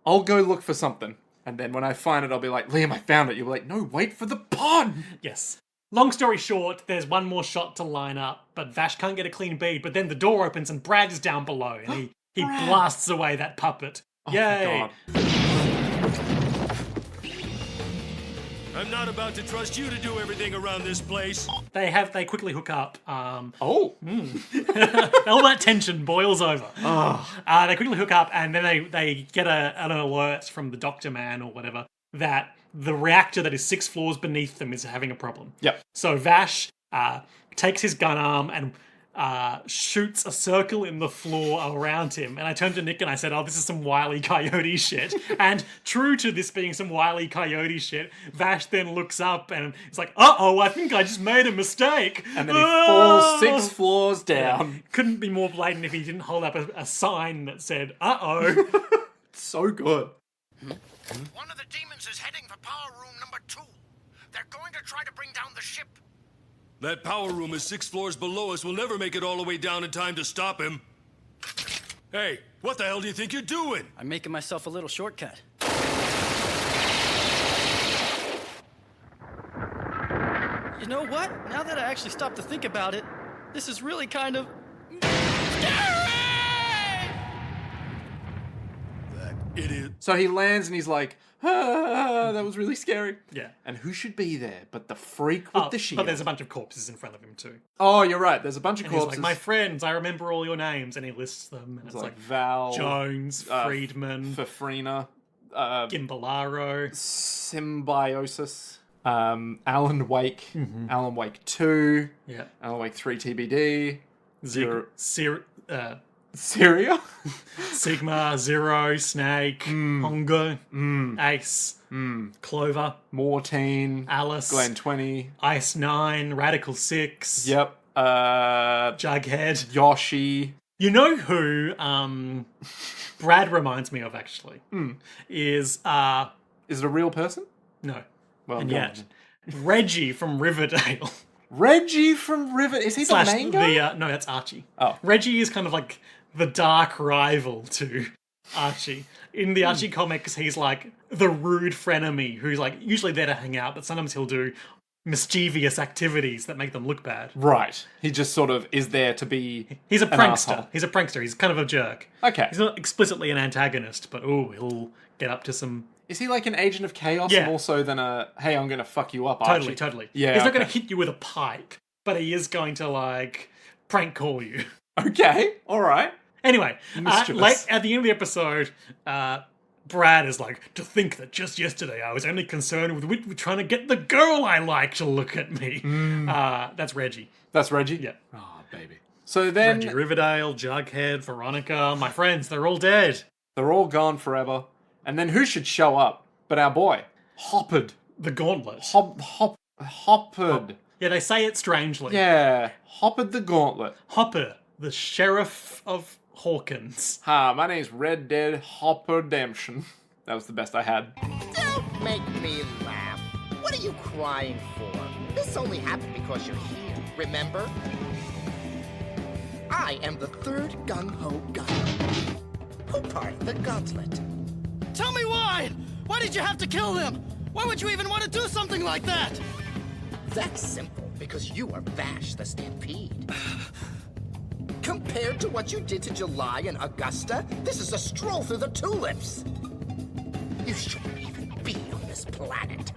I'll go look for something. And then when I find it, I'll be like, Liam, I found it. You'll be like, no, wait for the pun. Yes. Long story short, there's one more shot to line up, but Vash can't get a clean bead. But then the door opens and Brad is down below, and he blasts away that puppet. Yay! Oh, I'm not about to trust you to do everything around this place. They quickly hook up. Oh. All that tension boils over. They quickly hook up, and then they get an alert from the doctor man or whatever that the reactor that is 6 floors beneath them is having a problem. Yep. So Vash takes his gun arm and shoots a circle in the floor around him. And I turned to Nick and I said, oh, this is some Wile E. Coyote shit. And true to this being some Wile E. Coyote shit, Vash then looks up and it's like, uh-oh, I think I just made a mistake. And then he falls 6 floors down. Couldn't be more blatant if he didn't hold up a sign that said, uh-oh. So good. One of the demons is heading for power room number 2. They're going to try to bring down the ship. That power room is 6 floors below us. We'll never make it all the way down in time to stop him. Hey, what the hell do you think you're doing? I'm making myself a little shortcut. You know what? Now that I actually stopped to think about it, this is really kind of scary! That idiot. So he lands and he's like, that was really scary. Yeah. And who should be there but the freak with the shield? But there's a bunch of corpses in front of him too. Oh, you're right. There's a bunch of And he's corpses. like, my friends, I remember all your names. And he lists them. And it's like Val, Jones, Friedman, Fafrina, Gimbalaro. Symbiosis, Alan Wake, Alan Wake 2, Yeah. Alan Wake 3 TBD, Syria, Sigma, Zero, Snake, Hongo, Ace, Clover, Mortine, Alice, Glen 20, Ice 9, Radical 6, yep, Jughead. Yoshi. You know who Brad reminds me of, actually, is, Is it a real person? no, Well, and go yet, on. Reggie from Riverdale. Reggie from River. Is he the Slash main guy? no, that's Archie. Oh. Reggie is kind of like the dark rival to Archie. In the Archie comics, he's like the rude frenemy who's like usually there to hang out, but sometimes he'll do mischievous activities that make them look bad. Right. He just sort of is there to be. He's a an prankster. asshole. He's a prankster. He's kind of a jerk. Okay. He's not explicitly an antagonist, but he'll get up to some. Is he like an agent of chaos Yeah. more so than a, hey, I'm going to fuck you up, Archie? Totally. Yeah, He's not okay. going to hit you with a pike, but he is going to like prank call you. Okay, all right. Anyway, Mischievous. at the end of the episode, Brad is like, to think that just yesterday I was only concerned with trying to get the girl I like to look at me. That's Reggie. That's Reggie? Yeah. Oh, baby. So then Reggie Riverdale, Jughead, Veronica, my friends, they're all dead. they're all gone forever. And then who should show up but our boy? Hoppard. The Gauntlet. Hoppard. Yeah, they say it strangely. Yeah, Hoppard the Gauntlet. Hopper, the Sheriff of Hawkins. Hi, my name's Red Dead Hopperdemption. That was the best I had. Don't make me laugh. What are you crying for? This only happened because you're here, remember? I am the third gung-ho gunner. Who part the gauntlet? Tell me why! Why did you have to kill them? Why would you even want to do something like that? That's simple, because you are Vash the Stampede. Compared to what you did to July and Augusta, this is a stroll through the tulips. You shouldn't even be on this planet.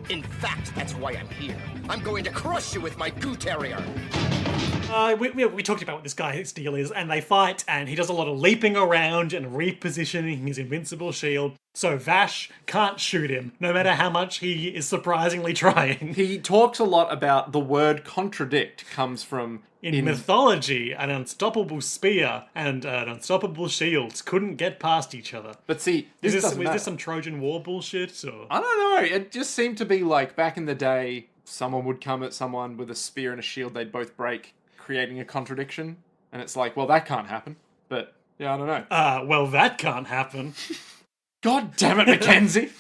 In fact, that's why I'm here. I'm going to crush you with my goo terrier. We talked about what this guy's deal is, and they fight, and he does a lot of leaping around and repositioning his invincible shield, so Vash can't shoot him, no matter how much he is surprisingly trying. He talks a lot about the word contradict comes from... In mythology, an unstoppable spear and an unstoppable shield couldn't get past each other. But see, Is doesn't this matter. some Trojan War bullshit? Or? I don't know. It just seemed to be like back in the day, someone would come at someone with a spear and a shield, they'd both break, creating a contradiction. And it's like, well, that can't happen. But, yeah, I don't know. Well, that can't happen. God damn it, Mackenzie!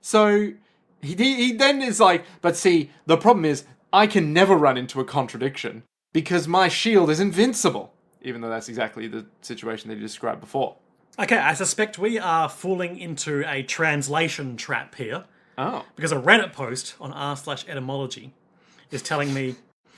So, he then is like, but see, the problem is, I can never run into a contradiction, because my shield is invincible. Even though that's exactly the situation that he described before. Okay, I suspect we are falling into a translation trap here. Oh. Because a Reddit post on r/etymology is telling me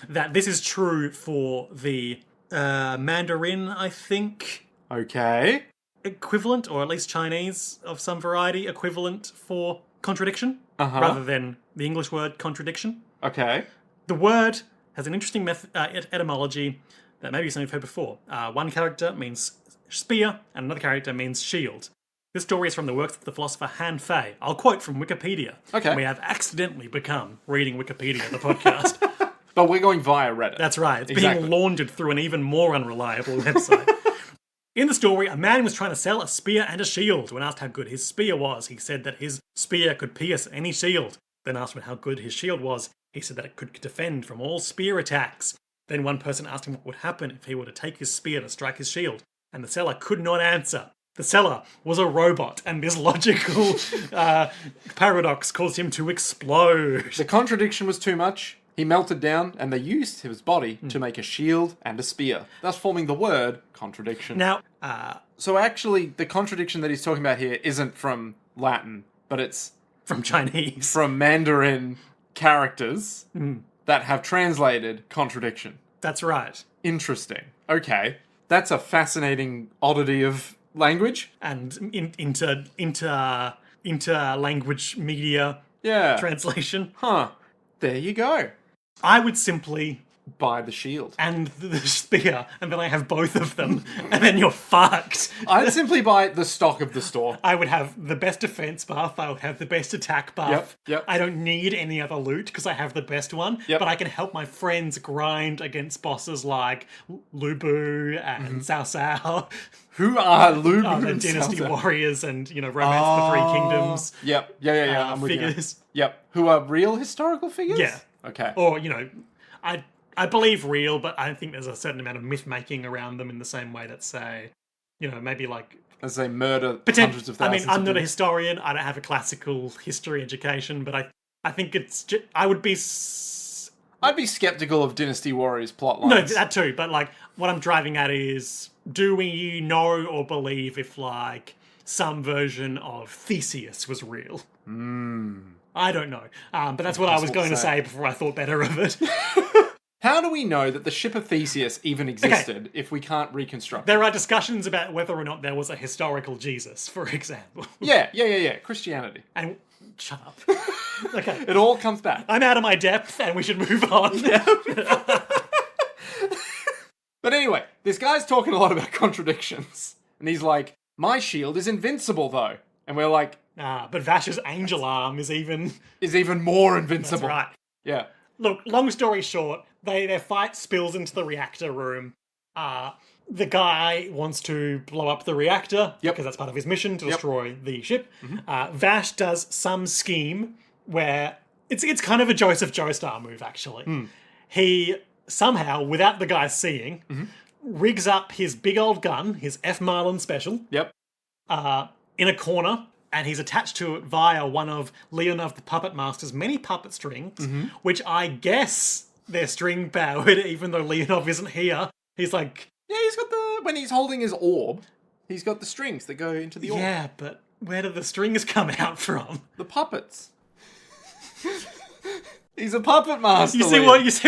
that this is true for the Mandarin, I think, Okay. equivalent, or at least Chinese of some variety, equivalent for contradiction, rather than the English word contradiction. Okay. The word has an interesting etymology that maybe something you've heard before. One character means spear, and another character means shield. This story is from the works of the philosopher Han Fei. I'll quote from Wikipedia. Okay. We have accidentally become reading Wikipedia, the podcast. But we're going via Reddit. That's right. It's Exactly. being laundered through an even more unreliable website. In the story, a man was trying to sell a spear and a shield. When asked how good his spear was, he said that his spear could pierce any shield. Then asked him how good his shield was, he said that it could defend from all spear attacks. Then one person asked him what would happen if he were to take his spear to strike his shield, and the seller could not answer. The seller was a robot, and this logical paradox caused him to explode. The contradiction was too much. He melted down, and they used his body to make a shield and a spear, thus forming the word contradiction. Now, So actually, the contradiction that he's talking about here isn't from Latin, but it's from Chinese. from Mandarin characters that have translated contradiction. That's right. Interesting. Okay. That's a fascinating oddity of language. And inter-language media Yeah. translation. Huh. There you go. I would simply Buy the shield. and the spear, and then I have both of them, and then you're fucked. I'd simply buy the stock of the store. I would have the best defense buff, I would have the best attack buff. Yep. I don't need any other loot because I have the best one, Yep. but I can help my friends grind against bosses like Lubu and Cao Cao, Who are Lubu the and Dynasty Salsa? Warriors and, Romance of the Three Kingdoms Yep. Yeah. I'm with you. figures. Yep. Who are real historical figures? Yeah. Okay. Or, I believe real, but I think there's a certain amount of myth making around them in the same way that, say, maybe like As they murder hundreds of thousands I'm of not a people. historian. I don't have a classical history education, but I think it's. I would be. I'd be skeptical of Dynasty Warriors plot No, lines. that too. But like, what I'm driving at is, do we know or believe if like some version of Theseus was real? I don't know. But that's what I was going to say before I thought better of it. How do we know that the ship of Theseus even existed if we can't reconstruct it? There are discussions about whether or not there was a historical Jesus, for example. Yeah. Christianity. And shut up. Okay. It all comes back. I'm out of my depth and we should move on. But anyway, this guy's talking a lot about contradictions. And he's like, my shield is invincible though. And we're like, But Vash's angel arm is even... is even more invincible. That's right. Yeah. Look, long story short, their fight spills into the reactor room. The guy wants to blow up the reactor because that's part of his mission to destroy the ship. Vash does some scheme where it's kind of a Joseph Joestar move, actually. He somehow, without the guy seeing, rigs up his big old gun, his F. Marlin Special, Yep. in a corner, and he's attached to it via one of Leonov the Puppet Master's many puppet strings, which I guess they're string powered, even though Leonov isn't here. He's like, Yeah, he's got when he's holding his orb, he's got the strings that go into the orb. yeah, but where do the strings come out from? The puppets. He's a puppet master. You see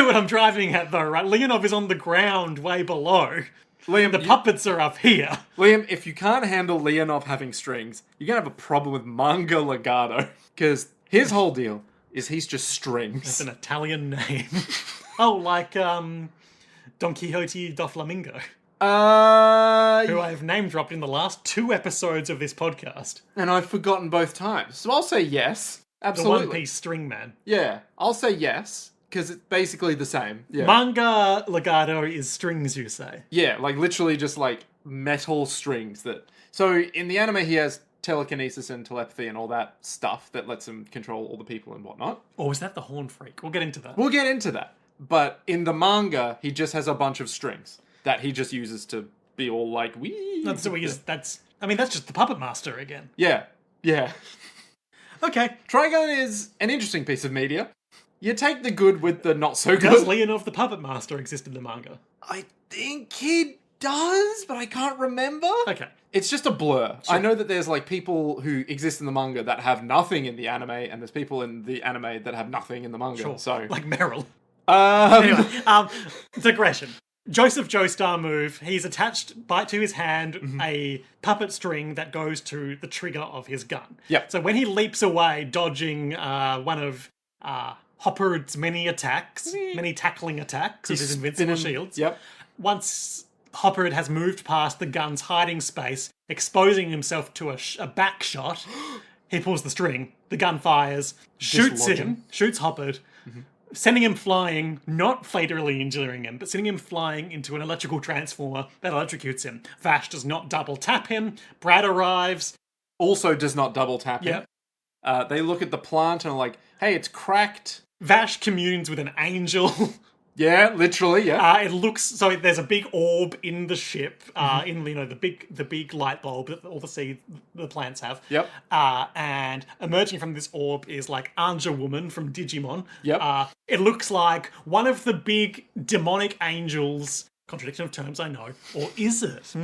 Liam. what I'm driving at, though, right? Leonov is on the ground way below. Liam, The puppets are up here. Liam, if you can't handle Leonov having strings, you're gonna have a problem with Manga Legato. Because his whole deal is he's just It's strings. an Italian name. Oh, like Don Quixote do Flamingo, who I have name dropped in the last 2 episodes of this podcast. And I've forgotten both times. So I'll say yes. The Absolutely. One Piece string man. Yeah, I'll say yes. Because it's basically the same. Yeah. Manga legato is strings, you say? Yeah, like literally just like metal strings that. So in the anime, he has telekinesis and telepathy and all that stuff that lets him control all the people and whatnot. Or was that the Horn Freak? We'll get into that. We'll get into that. But in the manga, he just has a bunch of strings that he just uses to be all like, wee. That's just the Puppet Master again. Yeah. Okay. Trigun is an interesting piece of media. You take the good with the not so Does good. Leonov the Puppet Master exist in the manga? I think he does, but I can't remember. Okay. It's just a blur. Sure. I know that there's like people who exist in the manga that have nothing in the anime, and there's people in the anime that have nothing in the manga. Sure. So, Like Meryl. anyway, Digression. Joseph Joestar move. He's attached to his hand Mm-hmm. a puppet string that goes to the trigger of his gun. Yep. So when he leaps away, dodging one of Hopper's many tackling attacks with his invincible shields. Yep. Once Hopper has moved past the gun's hiding space, exposing himself to a back shot, he pulls the string. The gun fires, shoots Hopper, sending him flying, not fatally injuring him, but sending him flying into an electrical transformer that electrocutes him. Vash does not double tap him. Brad arrives. Also does not double tap him. Yep. They look at the plant and are like, hey, it's cracked. Vash communes with an angel. Yeah, literally, yeah. It looks so. There's a big orb in the ship, in the big light bulb that all the plants have. Yep. And emerging from this orb is like Anja Woman from Digimon. Yep. It looks like one of the big demonic angels. Contradiction of terms, I know. Or is it?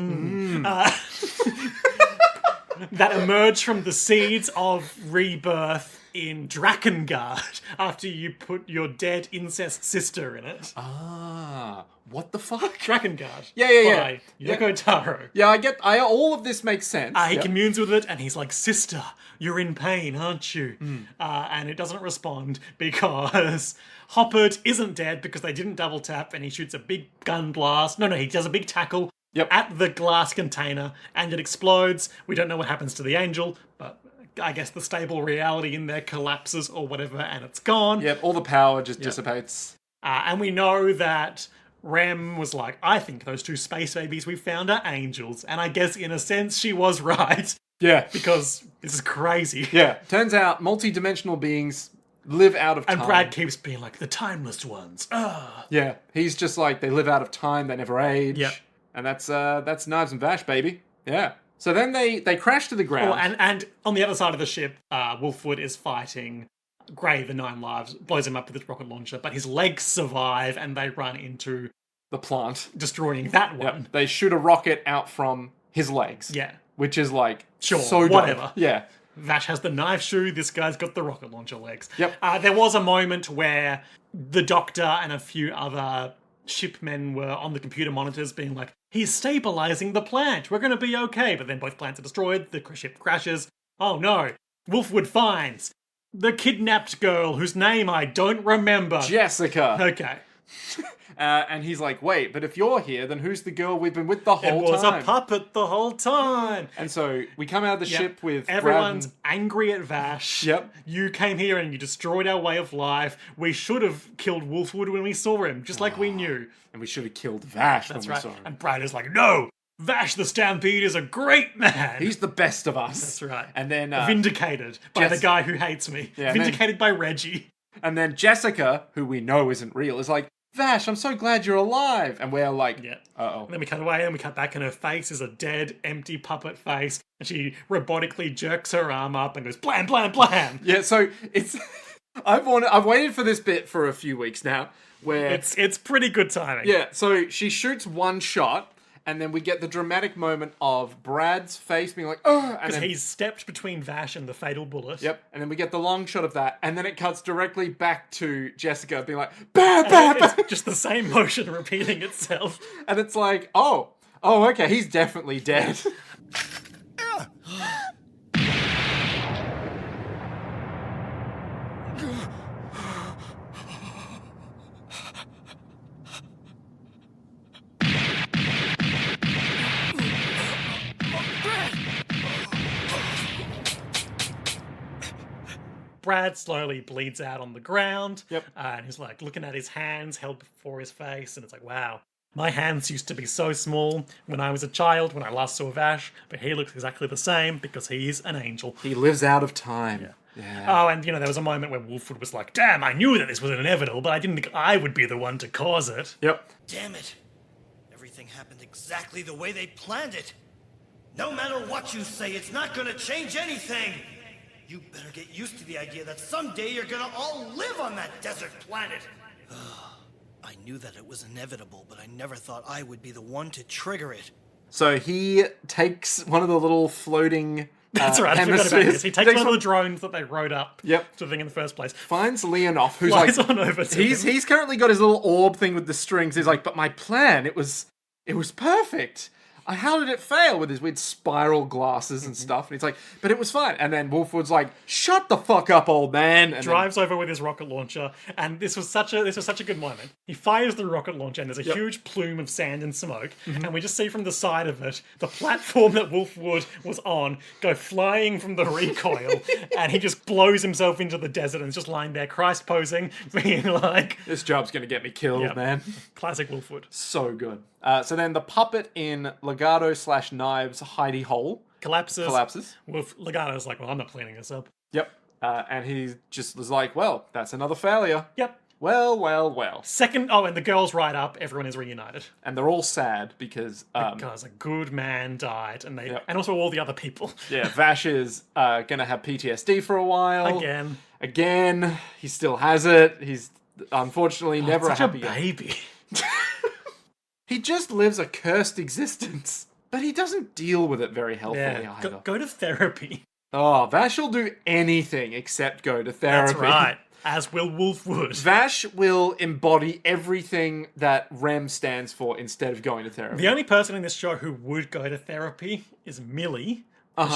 That emerge from the seeds of rebirth in Drakengard after you put your dead incest sister in it. What the fuck? Drakengard. Yeah. By Yoko Taro. Yeah, all of this makes sense. He Yep. communes with it and he's like, sister, you're in pain, aren't you? And it doesn't respond because Hoppert isn't dead because they didn't double tap and he shoots a big gun blast. No, he does a big tackle at the glass container and it explodes. We don't know what happens to the angel, but I guess the stable reality in there collapses or whatever and it's gone. Yep, all the power just dissipates. And we know that Rem was like, I think those two space babies we found are angels. And I guess in a sense she was right. Yeah. Because this is crazy. Yeah. Turns out multi-dimensional beings live out of time. And Brad keeps being like, the timeless ones. Yeah. He's just like, they live out of time, they never age. Yep. And that's Knives and Vash, baby. Yeah. So then they crash to the ground. Oh, and on the other side of the ship, Wolfwood is fighting Grey, the 9 Lives, blows him up with his rocket launcher, but his legs survive and they run into the plant. destroying that one. Yep. They shoot a rocket out from his legs. Yeah. Which is like, Sure, so dope. whatever. Yeah. Vash has the knife shoe, this guy's got the rocket launcher legs. Yep. There was a moment where the Doctor and a few other shipmen were on the computer monitors being like, he's stabilizing the plant, we're going to be okay. But then both plants are destroyed, the ship crashes. Oh no. Wolfwood finds the kidnapped girl whose name I don't remember. Jessica. Okay. And he's like, wait, but if you're here, then who's the girl we've been with the It whole was time? a puppet the whole time. And so we come out of the ship with everyone's Brad angry at Vash. Yep. You came here and you destroyed our way of life. We should have killed Wolfwood when we saw him, just like we knew. and we should have killed Vash That's when right. we saw him. And Brad is like, no, Vash the Stampede is a great man. He's the best of us. That's right. And then Vindicated by the Jess- guy who hates me. Yeah, Vindicated by Reggie. and then Jessica, who we know isn't real, is like, Vash, I'm so glad you're alive. And we're like, Yeah. uh-oh. And then we cut away and we cut back and her face is a dead, empty puppet face. And she robotically jerks her arm up and goes, blam, blam, blam. Yeah, so it's... I've waited for this bit for a few weeks now, where... It's pretty good timing. Yeah, so she shoots one shot, and then we get the dramatic moment of Brad's face being like, oh, and Because then... he's stepped between Vash and the fatal bullet. Yep, and then we get the long shot of that, and then it cuts directly back to Jessica being like, bah, bah, bah. It's just the same motion repeating itself. And it's like, oh, okay, he's definitely dead. Brad slowly bleeds out on the ground. Yep. And he's like looking at his hands held before his face, and it's like, wow, My hands used to be so small when I was a child, when I last saw Vash, but he looks exactly the same because he's an angel. He lives out of time. Yeah. Oh, and there was a moment where Wolfwood was like, damn, I knew that this was inevitable, but I didn't think I would be the one to cause it. Yep. Damn it. Everything happened exactly the way they planned it. No matter what you say, it's not gonna change anything. You better get used to the idea that someday you're gonna all live on that desert planet. I knew that it was inevitable, but I never thought I would be the one to trigger it. So he takes one of the little floating That's right, I forgot about this. He takes one of the drones that they rode up Yep. to the thing in the first place. Finds Leonoff, who's Flies like... on over to him. He's currently got his little orb thing with the strings. He's like, but my plan, it was perfect. How did it fail with his weird spiral glasses and stuff? And he's like, but it was fine. And then Wolfwood's like, shut the fuck up, old man. And drives over with his rocket launcher, and this was such a good moment. He fires the rocket launcher, and there's a huge plume of sand and smoke, and we just see from the side of it the platform that Wolfwood was on go flying from the recoil, and he just blows himself into the desert and is just lying there, Christ posing, being like, this job's gonna get me killed, Yep. man. Classic Wolfwood. So good. So then the puppet in Legato/Knives hidey hole collapses. Legato's like, well, I'm not cleaning this up. Yep. And he just was like, well, that's another failure. Yep. Well. And the girls ride up, everyone is reunited. And they're all sad because... Because a good man died, and and also all the other people. yeah, Vash is gonna have PTSD for a while. Again. He still has it. He's unfortunately never such a happy a baby. He just lives a cursed existence. But he doesn't deal with it very healthily either. Go to therapy. Oh, Vash will do anything except go to therapy. That's right. As will Wolfwood. Vash will embody everything that REM stands for instead of going to therapy. The only person in this show who would go to therapy is Millie.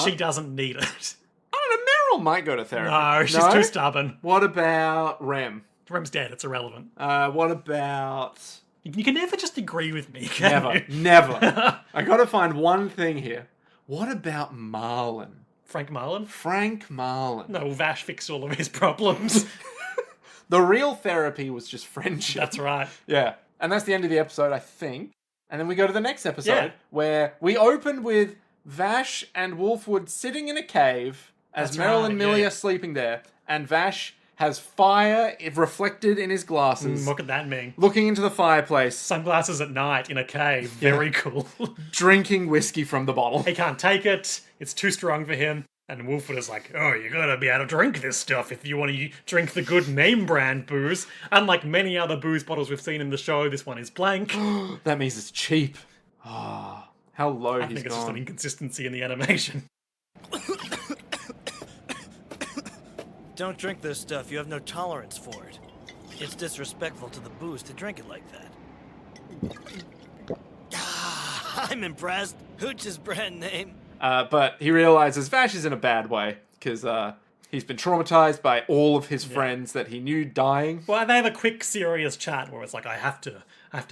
She doesn't need it. I don't know, Meryl might go to therapy. No, she's too stubborn. What about Rem? Rem's dead, it's irrelevant. What about... You can never just agree with me, can you? Never. I gotta find one thing here. What about Marlon? Frank Marlon? Frank Marlon. No, Vash fixed all of his problems. The real therapy was just friendship. That's right. Yeah. And that's the end of the episode, I think. And then we go to the next episode, where we open with Vash and Wolfwood sitting in a cave as Meryl and Millie are sleeping there, and Vash has fire reflected in his glasses. What could that mean? Looking into the fireplace. Sunglasses at night in a cave. Very cool. Drinking whiskey from the bottle. He can't take it. It's too strong for him. And Wolfwood is like, oh, you gotta be able to drink this stuff if you want to drink the good name brand booze. Unlike many other booze bottles we've seen in the show, this one is blank. That means it's cheap. How low I think it's just an inconsistency in the animation. Don't drink this stuff. You have no tolerance for it. It's disrespectful to the booze to drink it like that. I'm impressed. Hooch's brand name. But he realizes Vash is in a bad way because he's been traumatized by all of his friends that he knew dying. Well, they have a quick, serious chat where it's like, I have to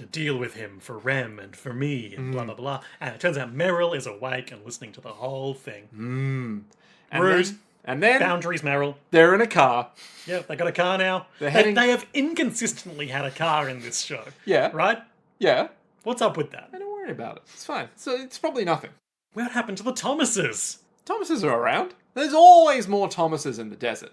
deal with him for Rem and for me and blah blah blah. And it turns out Meryl is awake and listening to the whole thing. Rude. And then Boundaries, Meryl. they're in a car. Yeah, they got a car now. They're heading... They have inconsistently had a car in this show. Yeah. Right? Yeah. What's up with that? Don't worry about it. It's fine. So it's probably nothing. What happened to the Thomases? Thomases are around. There's always more Thomases in the desert.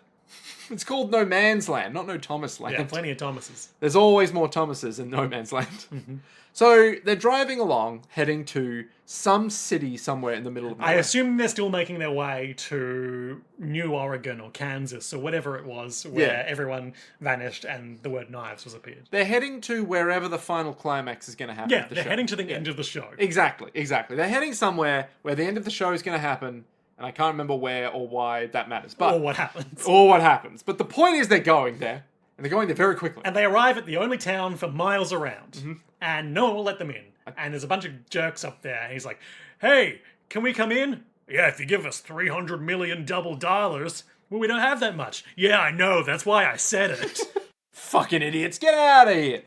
It's called No Man's Land, not No Thomas Land. Yeah, plenty of Thomases. There's always more Thomases in No Man's Land. So they're driving along, heading to some city somewhere in the middle of nowhere. I assume they're still making their way to New Oregon or Kansas or whatever it was where everyone vanished and the word knives was appeared. They're heading to wherever the final climax is going to happen. Yeah, they're heading to the end of the show. Exactly. They're heading somewhere where the end of the show is going to happen, and I can't remember where or why that matters. But Or what happens. Or what happens. But the point is they're going there, and they're going there very quickly. And they arrive at the only town for miles around. And no one will let them in. And there's a bunch of jerks up there. And he's like, hey, can we come in? Yeah, if you give us $300 million double dollars. Well, we don't have that much. Yeah, I know. That's why I said it. Fucking idiots, get out of here.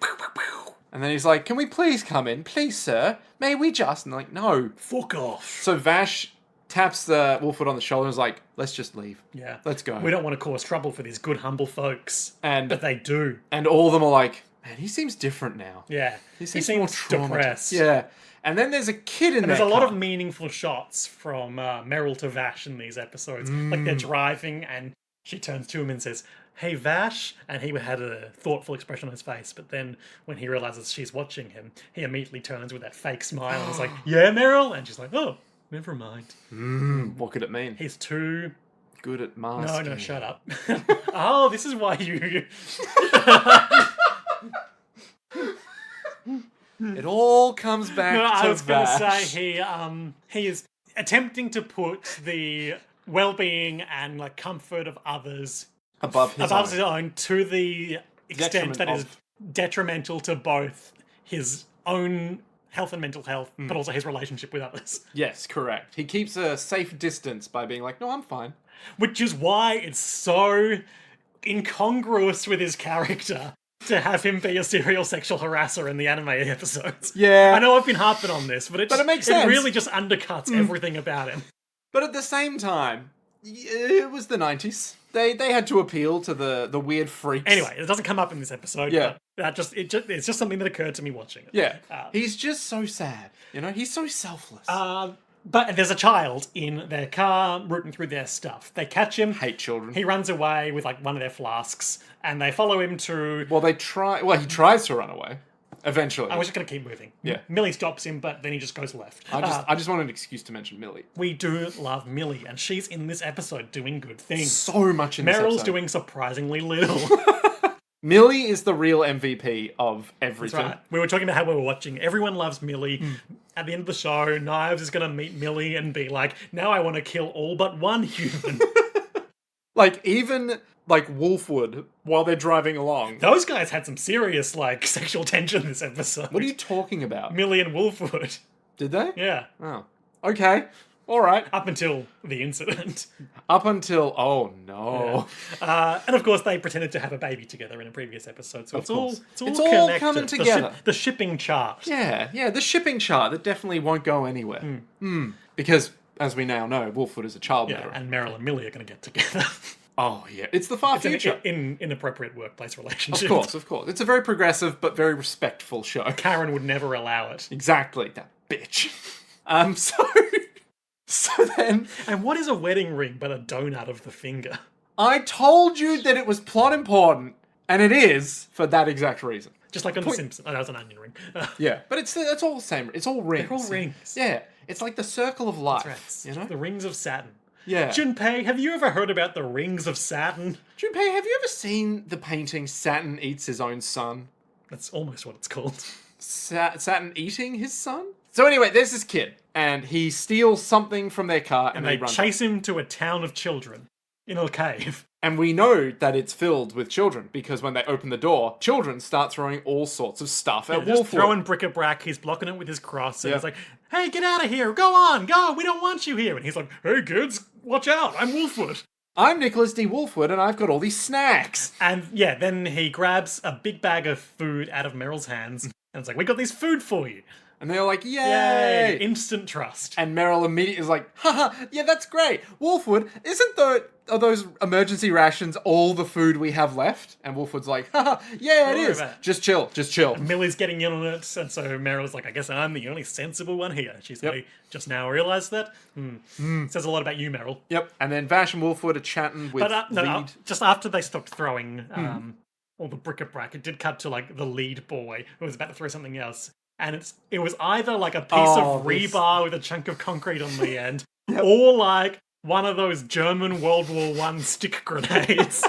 And then he's like, can we please come in? Please, sir. May we just? And they're like, no. Fuck off. So Vash taps the Wolfwood on the shoulder and is like, let's just leave. Yeah. Let's go. We don't want to cause trouble for these good, humble folks. And but they do. And all of them are like, Man, he seems different now. Yeah. He He seems more seems traumatized. depressed. Yeah. And then there's a kid in And there. there's a lot of meaningful shots from Meryl to Vash in these episodes. Like they're driving and she turns to him and says, "Hey, Vash," and he had a thoughtful expression on his face. But then when he realizes she's watching him, he immediately turns with that fake smile and is like, "Yeah, Meryl," and she's like, "Oh, never mind." What could it mean? He's too... Good at masking. No, shut up. Oh, this is why you... It all comes back No, to I was going to Vash. say he is attempting to put the well-being and like comfort of others above his above his own. own to the extent Detriment that is of. detrimental to both his own health and mental health, Hmm. but also his relationship with others. Yes, correct. He keeps a safe distance by being like, no, I'm fine. Which is why it's so incongruous with his character to have him be a serial sexual harasser in the anime episodes. Yeah. I know I've been harping on this, but But it makes sense. It really just undercuts everything about him. But at the same time, it was the 90s. They had to appeal to the weird freaks. Anyway, it doesn't come up in this episode. Yeah. But it's just something that occurred to me watching it. Yeah. He's just so sad. You know, he's so selfless. But there's a child in their car rooting through their stuff. They catch him. Hate children. He runs away with like one of their flasks, and they follow him to. Well, he tries to run away. Eventually. I was just going to keep moving. Yeah. Millie stops him, but then he just goes left. I just want an excuse to mention Millie. We do love Millie, and she's in this episode doing good things. So much in this Meryl's episode. doing surprisingly little. Millie is the real MVP of everything. That's right. We were talking about how we were watching. Everyone loves Millie. Hmm. At the end of the show, Knives is going to meet Millie and be like, now I want to kill all but one human. Like, even, like, Wolfwood, while they're driving along. Those guys had some serious, like, sexual tension this episode. What are you talking about? Millie and Wolfwood. Did they? Yeah. Oh. Okay. All right. Up until the incident. Up until... Oh, no. And of course, they pretended to have a baby together in a previous episode. So it's all course. it's all It's all connected. coming together. The shipping chart. Yeah, the shipping chart that definitely won't go anywhere. Because, as we now know, Wolfwood is a child Yeah, murderer. and Meryl and Millie are going to get together. Oh, yeah. It's the far It's an future. inappropriate workplace relationship. Of course. It's a very progressive but very respectful show. Karen would never allow it. Exactly. That bitch. So then... And what is a wedding ring but a donut of the finger? I told you that it was plot important, and it is for that exact reason. Just like on The Simpsons. Oh, that was an onion ring. Yeah, but it's all the same. It's all rings. They're all rings. Yeah, it's like the circle of life. That's right. You know? The rings of Saturn. Yeah. Junpei, have you ever heard about the rings of Saturn? Junpei, have you ever seen the painting Saturn Eats His Own Son? That's almost what it's called. Saturn eating his son? So anyway, there's this kid, and he steals something from their car, and And they they run. chase him to a town of children in a cave. And we know that it's filled with children, because when they open the door, children start throwing all sorts of stuff at Just Wolfwood. throwing bric-a-brac, he's blocking it with his cross, and Yeah. he's like, hey, get out of here, go on, go, we don't want you here. And he's like, hey kids, watch out, I'm Wolfwood. I'm Nicholas D. Wolfwood, and I've got all these snacks. And yeah, then he grabs a big bag of food out of Meryl's hands, and it's like, we got this food for you. And they're like, Yay! yay! Instant trust. And Meryl immediately is like, haha, yeah, that's great. Wolfwood, are those emergency rations all the food we have left? And Wolfwood's like, haha, yeah, it Don't worry is. about it. Just chill. Millie's getting in on it, and so Meryl's like, I guess I'm the only sensible one here. She's like, just now realised that? Says a lot about you, Meryl. Yep. And then Vash and Wolfwood are chatting with But Lead. just after they stopped throwing all the bric-a-brac, it did cut to like the lead boy who was about to throw something else. And it was either like a piece of rebar with a chunk of concrete on the end, or like one of those German World War I stick grenades.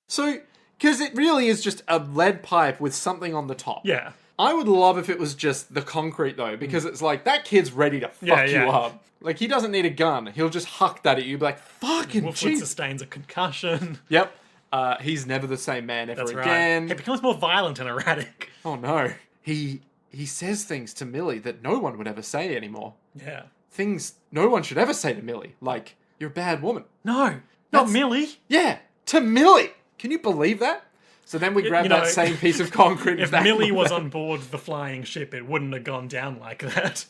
So, because it really is just a lead pipe with something on the top. Yeah. I would love if it was just the concrete, though, because it's like, that kid's ready to fuck you yeah. up. Like, he doesn't need a gun. He'll just huck that at you, be like, fucking Wolfwood jeez. sustains a concussion. Yep. He's never the same man ever That's right. again. He becomes more violent and erratic. Oh, no. He says things to Millie that no one would ever say anymore. Yeah. Things no one should ever say to Millie. Like, you're a bad woman. No, not That's- Millie. Yeah, to Millie. Can you believe that? So then we grab you know, that same piece of concrete. If back Millie was back. on board the flying ship, it wouldn't have gone down like that.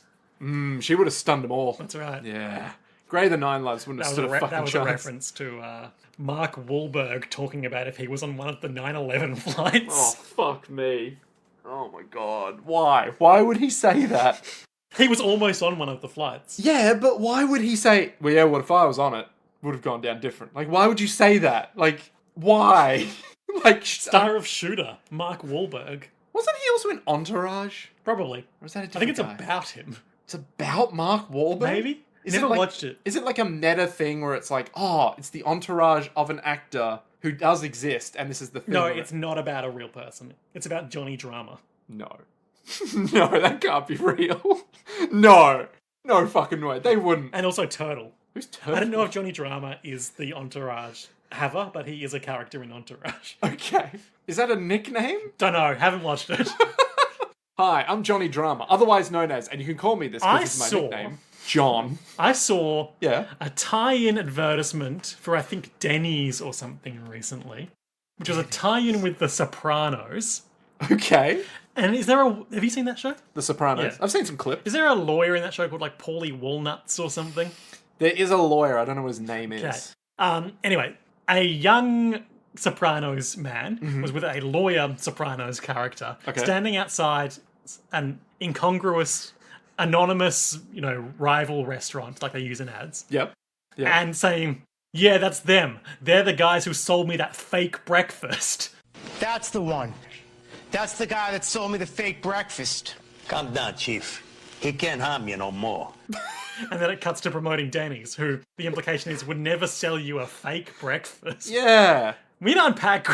She would have stunned them all. That's right. Yeah. Gray the Nine Lives wouldn't have That stood a fucking was chance. a reference to Mark Wahlberg talking about if he was on one of the 9/11 flights. Oh, fuck me. Oh my god. Why? Why would he say that? He was almost on one of the flights. Yeah, but why would he say, well, yeah, what if I was on it? Would have gone down different. Like, why would you say that? Like, why? Like, Star of Shooter, Mark Wahlberg. wasn't he also in Entourage? Probably. Or is that a I different think it's guy? about him. It's about Mark Wahlberg? Maybe? Is Never it like, watched it. Is it like a meta thing where it's like, oh, it's the entourage of an actor who does exist, and this is the thing? No, of it's it? not about a real person. It's about Johnny Drama. No. No, that can't be real. No. No fucking way. They wouldn't. And also Turtle. Who's Turtle? I don't know if Johnny Drama is the Entourage haver, but he is a character in Entourage. Okay. Is that a nickname? Don't know, haven't watched it. Hi, I'm Johnny Drama, otherwise known as, and you can call me this because it's my nickname, John. I saw Yeah. a tie-in advertisement for, I think, Denny's or something recently, which was a tie-in with The Sopranos. Okay. And have you seen that show? The Sopranos. Yeah. I've seen some clips. Is there a lawyer in that show called, like, Paulie Walnuts or something? There is a lawyer. I don't know what his name is. Okay. Anyway, a young Sopranos man was with a lawyer Sopranos character standing outside an incongruous, anonymous, rival restaurant like they use in ads. Yep. And saying, yeah, that's them. They're the guys who sold me that fake breakfast. That's the one. That's the guy that sold me the fake breakfast. Calm down, Chief. He can't harm you no more. And then it cuts to promoting Denny's, who the implication is would never sell you a fake breakfast. Yeah. We need to unpack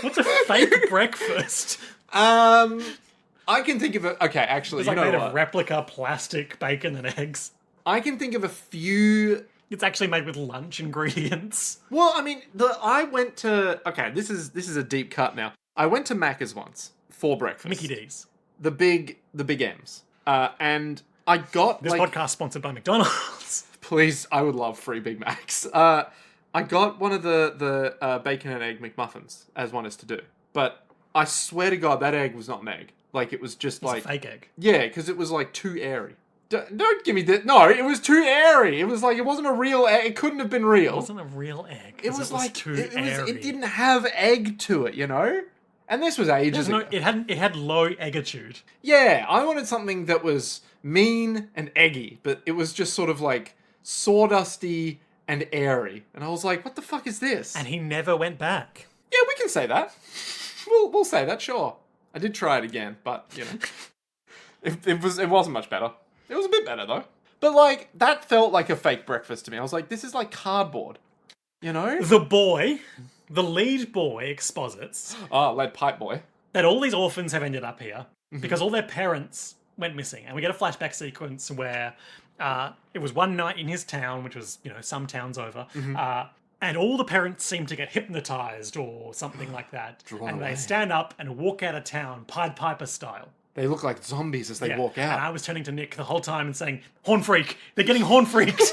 what's a fake breakfast? I can think of a... Okay, actually, It's like you know made what? of replica plastic bacon and eggs. I can think of a few... It's actually made with lunch ingredients. Well, I mean, I went to... Okay, this is a deep cut now. I went to Macca's once for breakfast. Mickey D's. The big M's. And I got, This podcast sponsored by McDonald's. Please, I would love free Big Macs. I got one of the bacon and egg McMuffins, as one is to do. But I swear to God, that egg was not an egg. Like, it was just It's a fake egg. Yeah, because it was, like, too airy. Don't give me that. No, it was too airy. It was like, it wasn't a real egg. It couldn't have been real. It wasn't a real egg. It was like, too it airy. didn't have egg to it, you know? And this was ages ago. It had low eggitude. Yeah, I wanted something that was mean and eggy, but it was just sort of like sawdusty and airy. And I was like, what the fuck is this? And he never went back. Yeah, we can say that. We'll say that, sure. I did try it again, but, it wasn't much better. It was a bit better, though. But, like, that felt like a fake breakfast to me. I was like, this is like cardboard. You know? The lead boy exposits Lead pipe boy. that all these orphans have ended up here because all their parents went missing. And we get a flashback sequence where it was one night in his town, which was, some towns over, and all the parents seem to get hypnotized or something like that. And they stand up and walk out of town, Pied Piper style. They look like zombies as they walk out. And I was turning to Nick the whole time and saying, horn freak! They're getting horn freaked!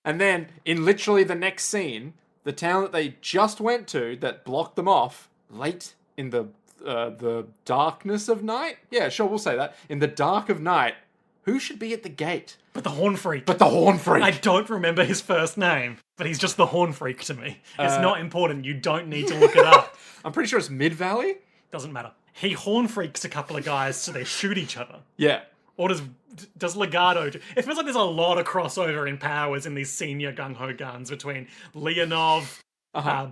And then, in literally the next scene, the town that they just went to that blocked them off, late in the darkness of night? Yeah, sure, we'll say that. In the dark of night, who should be at the gate? But the horn freak. But the horn freak! I don't remember his first name, but he's just the horn freak to me. It's not important. You don't need to look it up. I'm pretty sure it's Mid-Valley? Doesn't matter. He horn freaks a couple of guys so they shoot each other. Yeah. Or does Legato do... It feels like there's a lot of crossover in powers in these senior gung-ho guns between Leonov,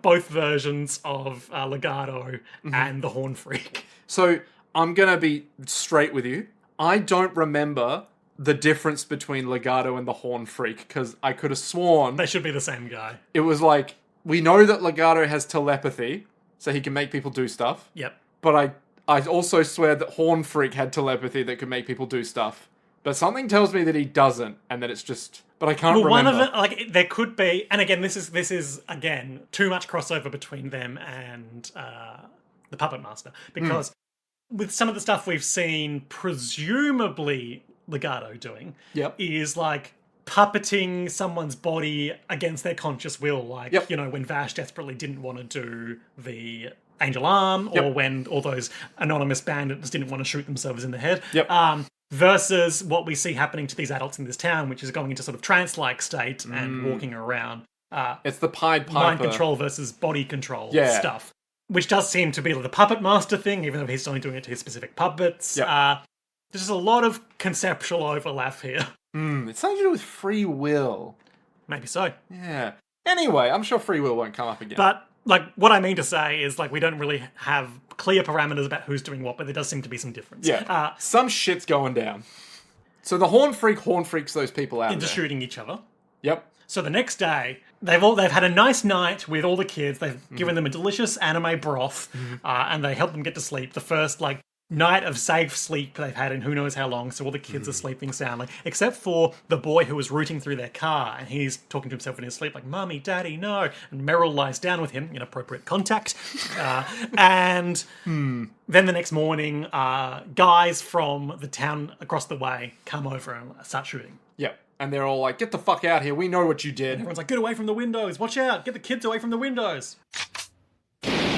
both versions of Legato, and the horn freak. So, I'm gonna be straight with you. I don't remember the difference between Legato and the horn freak, because I could have sworn They should be the same guy. it was like, we know that Legato has telepathy, so he can make people do stuff. Yep. But I also swear that Horn Freak had telepathy that could make people do stuff. But something tells me that he doesn't, and that it's just... But I can't remember. One of it, there could be... And again, this is again, too much crossover between them and the Puppet Master. Because with some of the stuff we've seen, presumably Legato doing, is like puppeting someone's body against their conscious will. Like, when Vash desperately didn't want to do the Angel Arm, or when all those anonymous bandits didn't want to shoot themselves in the head. versus what we see happening to these adults in this town, which is going into sort of trance-like state and walking around. It's the Pied Piper. Mind control versus body control Yeah. stuff. Which does seem to be like the puppet master thing, even though he's only doing it to his specific puppets. Yep. There's just a lot of conceptual overlap here. It's something to do with free will. Maybe so. Yeah. Anyway, I'm sure free will won't come up again. But, like, what I mean to say is, like, we don't really have clear parameters about who's doing what, but there does seem to be some difference. yeah. Some shit's going down. So the Horn freaks those people out Into there. shooting each other. Yep. So the next day, they've had a nice night with all the kids. They've given them a delicious anime broth, and they help them get to sleep. The first, like, night of safe sleep they've had in who knows how long, so all the kids are sleeping soundly, except for the boy who was rooting through their car, and he's talking to himself in his sleep like, "Mummy, Daddy, no." And Meryl lies down with him, inappropriate contact. And then the next morning, guys from the town across the way come over and start shooting. Yep. And they're all like, "Get the fuck out here. We know what you did." Everyone's like, "Get away from the windows, watch out, get the kids away from the windows." Everyone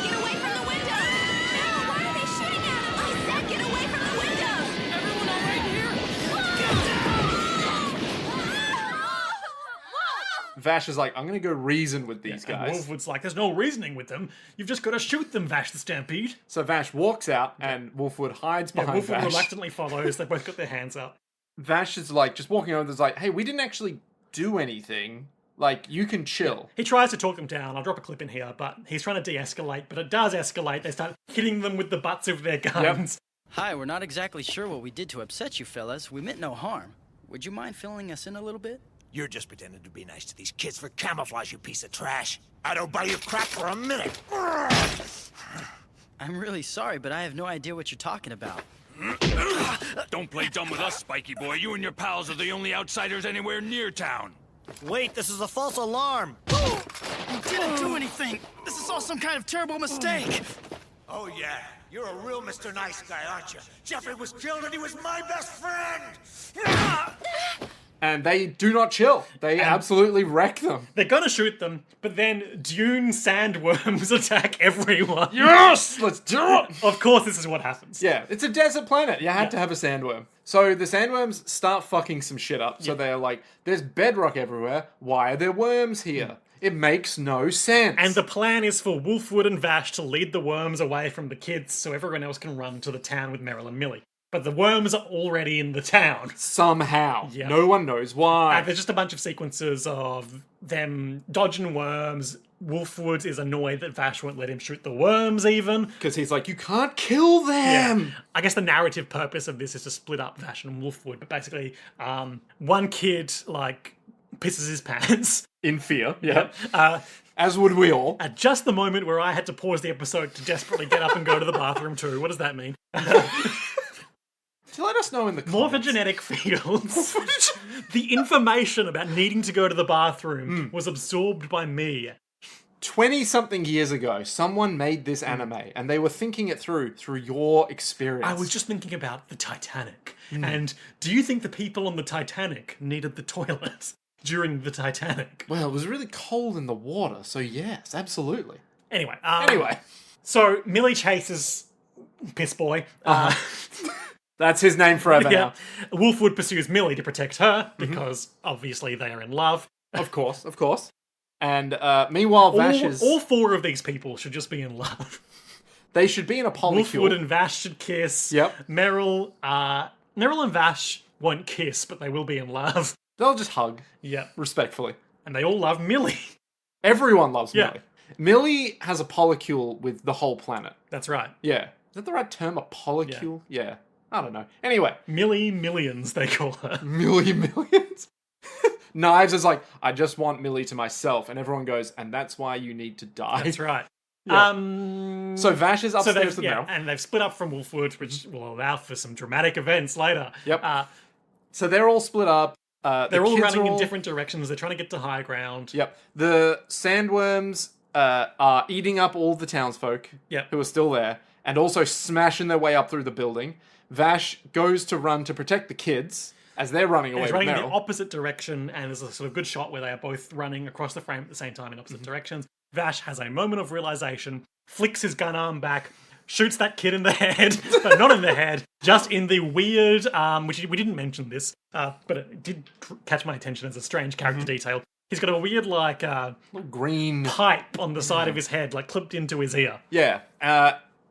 get away from the window! No, why are they shooting at us? I said get away from the window! Everyone all right here? Vash is like, "I'm going to go reason with these And guys." Wolfwood's like, "There's no reasoning with them. You've just got to shoot them, Vash the Stampede." So Vash walks out and Wolfwood hides behind Wolfwood Vash. reluctantly follows. They both got their hands up. Vash is like, just walking over, there's like, "Hey, we didn't actually do anything. Like, you can chill." He tries to talk them down. I'll drop a clip in here, but he's trying to de-escalate, but it does escalate. They start hitting them with the butts of their guns. Hi, we're not exactly sure what we did to upset you fellas. We meant no harm. Would you mind filling us in a little bit? You're just pretending to be nice to these kids for camouflage, you piece of trash. I don't buy you crap for a minute. I'm really sorry, but I have no idea what you're talking about. Don't play dumb with us, Spiky Boy. You and your pals are the only outsiders anywhere near town. Wait, this is a false alarm. You didn't do anything! This is all some kind of terrible mistake! Oh, yeah. You're a real Mr. Nice Guy, aren't you? Jeffrey was killed and he was my best friend! And they do not chill. They absolutely wreck them. They're gonna shoot them, but then dune sandworms attack everyone. Yes! Let's do it! Of course, this is what happens. Yeah, it's a desert planet. You had to have a sandworm. So the sandworms start fucking some shit up. So they're like, "There's bedrock everywhere. Why are there worms here? It makes no sense." And the plan is for Wolfwood and Vash to lead the worms away from the kids so everyone else can run to the town with Meryl and Millie. But the worms are already in the town. Somehow. Yeah. No one knows why. There's just a bunch of sequences of them dodging worms. Wolfwood is annoyed that Vash won't let him shoot the worms even. Because he's like, "You can't kill them!" I guess the narrative purpose of this is to split up Vash and Wolfwood. But basically, one kid, like, pisses his pants. In fear, yeah. As would we all. At just the moment where I had to pause the episode to desperately get up and go to the bathroom too. What does that mean? Let us know in the comments. Morphogenetic fields. The information about needing to go to the bathroom was absorbed by me. 20-something years ago, someone made this anime, and they were thinking it through your experience. I was just thinking about the Titanic. And do you think the people on the Titanic needed the toilet during the Titanic? Well, it was really cold in the water, so yes, absolutely. Anyway. So Millie chases Piss Boy. That's his name forever now. Wolfwood pursues Millie to protect her, because obviously they are in love. Of course, of course. And meanwhile, Vash is... All four of these people should just be in love. They should be in a polycule. Wolfwood and Vash should kiss. Yep. Meryl and Vash won't kiss, but they will be in love. They'll just hug. Yep. Respectfully. And they all love Millie. Everyone loves Millie. Millie has a polycule with the whole planet. That's right. Yeah. Is that the right term? A polycule? Yeah. I don't know. Anyway. Millie Millions, they call her. Millie Millions? Knives is like, "I just want Millie to myself." And everyone goes, "And that's why you need to die." That's right. Yeah. So Vash is upstairs with Meryl. And they've split up from Wolfwood, which will allow for some dramatic events later. Yep. So they're all split up. They're all running in different directions. They're trying to get to high ground. Yep. The sandworms are eating up all the townsfolk who are still there, and also smashing their way up through the building. Vash goes to run to protect the kids as they're running away He's with running in Meryl. the opposite direction, and there's a sort of good shot where they are both running across the frame at the same time in opposite directions. Vash has a moment of realization, flicks his gun arm back, shoots that kid in the head, but not in the head, just in the weird, which we didn't mention this, but it did catch my attention as a strange character detail. He's got a weird, like, green pipe on the side of his head, like clipped into his ear. Yeah.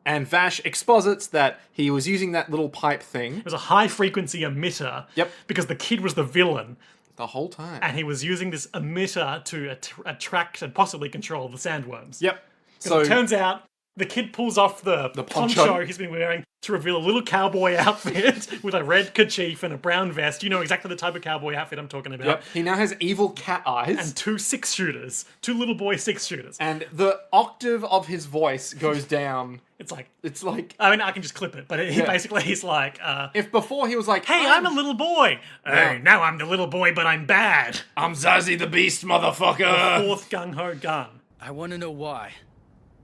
And Vash exposits that he was using that little pipe thing. It was a high-frequency emitter. Yep. Because the kid was the villain. The whole time. And he was using this emitter to attract and possibly control the sandworms. Yep. So it turns out the kid pulls off the poncho he's been wearing to reveal a little cowboy outfit with a red kerchief and a brown vest. You know exactly the type of cowboy outfit I'm talking about. Yep. He now has evil cat eyes. And 2 6-shooters. 2 little boy 6-shooters. And the octave of his voice goes down. It's like... I mean, I can just clip it, but he's like... if before he was like... Hey, I'm a little boy! Hey, now I'm the little boy, but I'm bad! I'm Zazie the Beast, motherfucker! The 4th gung-ho gun. I want to know why.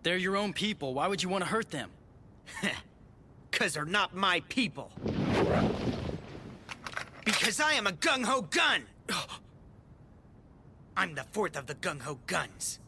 They're your own people. Why would you want to hurt them? 'Cause they're not my people. Because I am a gung-ho gun! I'm the 4th of the gung-ho guns.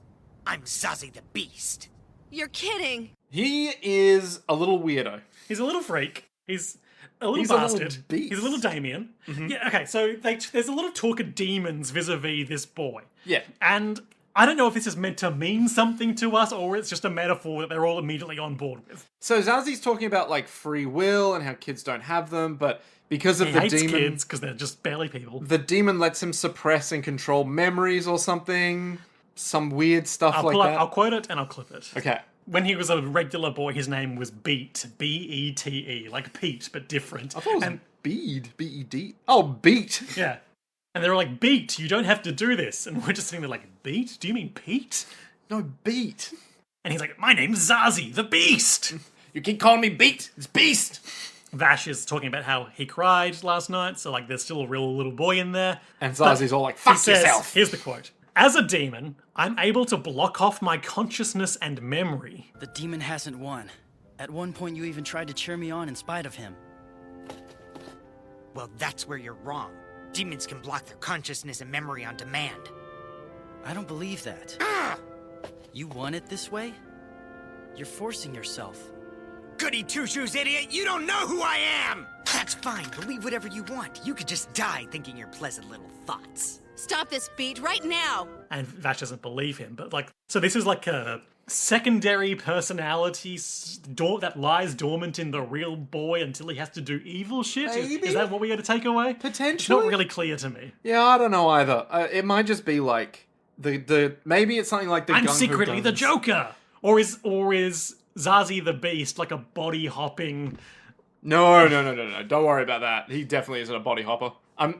I'm Zazie the Beast. You're kidding. He is a little weirdo. He's a little freak. He's a little He's bastard. a little beast. He's a little Damien. Yeah, okay, so there's a lot of talk of demons vis-a-vis this boy. Yeah. And I don't know if this is meant to mean something to us or it's just a metaphor that they're all immediately on board with. So Zazie's talking about, like, free will and how kids don't have them, but because of He the hates demon... kids because they're just barely people. The demon lets him suppress and control memories or something. Some weird stuff I'll quote it and I'll clip it. Okay. When he was a regular boy, his name was Beat. B-E-T-E. Like Pete, but different. I thought it was Bede. B-E-D. Oh, Beat. Yeah. And they were like, Beat, you don't have to do this. And we're just sitting there like, Beat? Do you mean Pete? No, Beat. And he's like, my name's Zazie, the Beast. You keep calling me Beat. It's Beast. Vash is talking about how he cried last night, so like there's still a real little boy in there. And Zazie's all like, fuck yourself. Here's the quote. As a demon, I'm able to block off my consciousness and memory. The demon hasn't won. At one point you even tried to cheer me on in spite of him. Well, that's where you're wrong. Demons can block their consciousness and memory on demand. I don't believe that. You want it this way? You're forcing yourself. Goody two-shoes, idiot! You don't know who I am! That's fine. Believe whatever you want. You could just die thinking your pleasant little thoughts. Stop this beat right now. And Vash doesn't believe him, but like, so this is like a secondary personality that lies dormant in the real boy until he has to do evil shit? Is that what we got to take away? Potentially. It's not really clear to me. Yeah, I don't know either. It might just be like the maybe it's something like the I'm Gung-Ho secretly the Guns. Joker, or is Zazie the Beast like a body hopping? No. Don't worry about that. He definitely isn't a body hopper.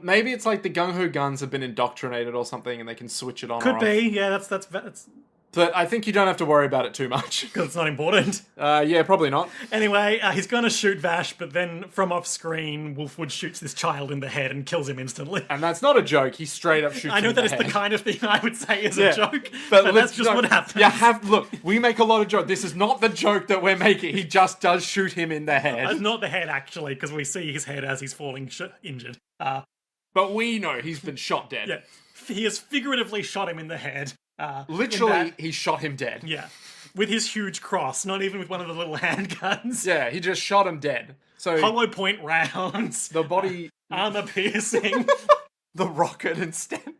Maybe it's like the Gung-Ho Guns have been indoctrinated or something, and they can switch it on. Could or be. off. Yeah, that's. But I think you don't have to worry about it too much. Because it's not important. Yeah, probably not. Anyway, he's going to shoot Vash, but then from off screen, Volfwood shoots this child in the head and kills him instantly. And that's not a joke. He straight up shoots him I know in that the is the head. kind of thing I would say is a joke, but that's just what happens. Look, we make a lot of jokes. This is not the joke that we're making. He just does shoot him in the head. It's not the head, actually, because we see his head as he's falling injured. But we know he's been shot dead. Yeah, he has figuratively shot him in the head. Literally, he shot him dead. Yeah, with his huge cross, not even with one of the little handguns. Yeah, he just shot him dead. So hollow point rounds. The body... armor piercing. The rocket instead.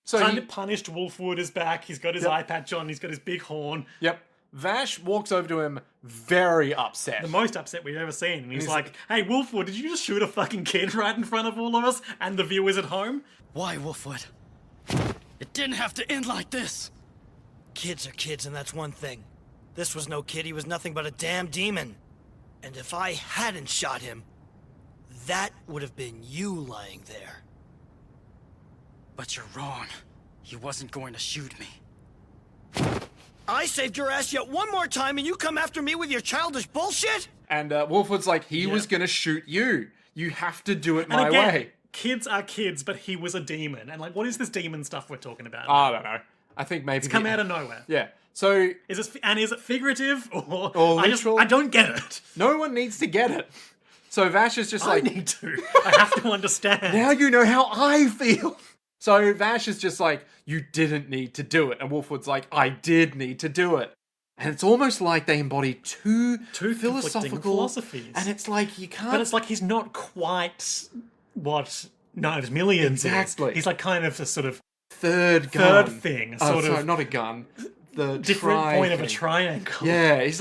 So kind of punished Volfwood is back. He's got his eye patch on. He's got his big horn. Yep. Vash walks over to him very upset. The most upset we've ever seen. And he's like, hey, Volfwood, did you just shoot a fucking kid right in front of all of us and the viewers at home? Why, Volfwood? It didn't have to end like this. Kids are kids, and that's one thing. This was no kid. He was nothing but a damn demon. And if I hadn't shot him, that would have been you lying there. But you're wrong. He wasn't going to shoot me. I saved your ass yet one more time, and you come after me with your childish bullshit? And Volfwood's like, he was gonna shoot you. You have to do it my again, way. Kids are kids, but he was a demon. And like, what is this demon stuff we're talking about? I don't know. I think maybe... It's come out of nowhere. Yeah. So... Is it figurative? Or literal? I don't get it. No one needs to get it. So Vash is just I like... need to. I have to understand. Now you know how I feel. So Vash is just like, you didn't need to do it. And Volfwood's like, I did need to do it. And it's almost like they embody two conflicting philosophical philosophies. And it's like you can't. But it's like he's not quite what Knives Millions Exactly. is. He's like kind of a sort of third thing. Sort of not a gun. The different point of a thing. triangle. Yeah, he's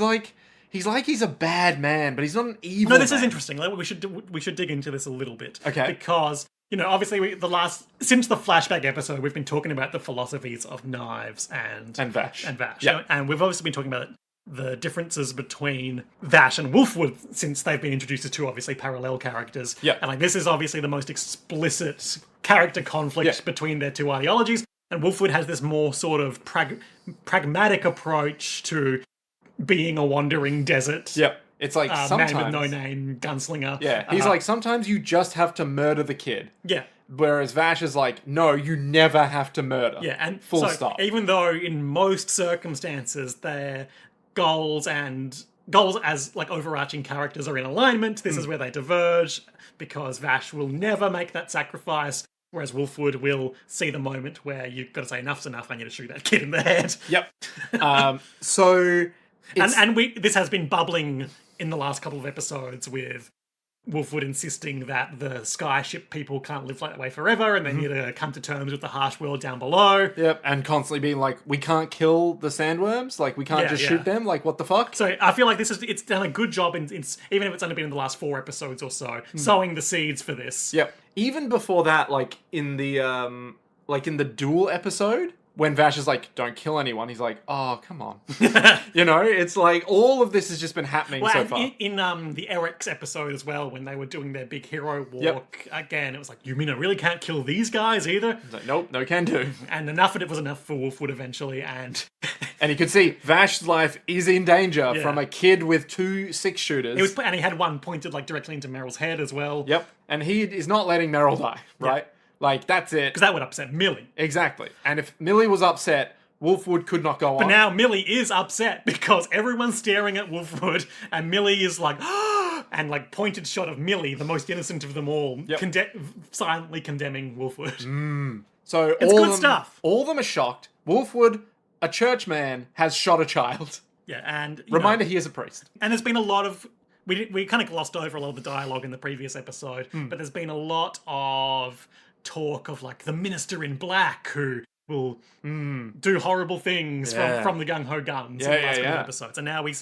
a bad man, but he's not an evil. No, this is man. interesting. Like, we should dig into this a little bit. Okay. Because obviously since the flashback episode, we've been talking about the philosophies of Knives and Vash. Yeah. And we've obviously been talking about the differences between Vash and Volfwood since they've been introduced as two obviously parallel characters. Yeah. And this is obviously the most explicit character conflict between their two ideologies. And Volfwood has this more sort of pragmatic approach to being a wandering desert. Yep. It's like sometimes man with no name, gunslinger. Yeah, he's like, sometimes you just have to murder the kid. Yeah. Whereas Vash is like, no, you never have to murder. Yeah, and full stop. Even though in most circumstances their goals as like overarching characters are in alignment, this is where they diverge, because Vash will never make that sacrifice, whereas Volfwood will see the moment where you've got to say enough's enough, I need to shoot that kid in the head. Yep. So this has been bubbling in the last couple of episodes with Volfwood insisting that the skyship people can't live that way forever, and they need to come to terms with the harsh world down below. Yep, and constantly being like, we can't kill the sandworms, like we can't shoot them, like what the fuck? So I feel like it's done a good job in even if it's only been in the last 4 episodes or so, sowing the seeds for this. Yep. Even before that, like in the duel episode, when Vash is like, don't kill anyone, he's like, oh, come on. It's like all of this has just been happening so far. In the Eric's episode as well, when they were doing their big hero walk, again, it was like, you mean I really can't kill these guys either? He's like, nope, no can do. And enough of it was enough for Volfwood eventually, and... And you could see Vash's life is in danger from a kid with 2 6-shooters. And he had one pointed like directly into Meryl's head as well. Yep, and he is not letting Meryl die, right? Yep. Like, that's it. Because that would upset Millie. Exactly. And if Millie was upset, Volfwood could not go on. But now Millie is upset because everyone's staring at Volfwood, and Millie is like, and like pointed shot of Millie, the most innocent of them all, silently condemning Volfwood. So it's good stuff. All of them are shocked. Volfwood, a church man, has shot a child. Yeah, and reminder, he is a priest. And there's been a lot of we kind of glossed over a lot of the dialogue in the previous episode, but there's been a lot of talk of like the minister in black who will do horrible things from the gung ho guns in the last couple of episodes. And now we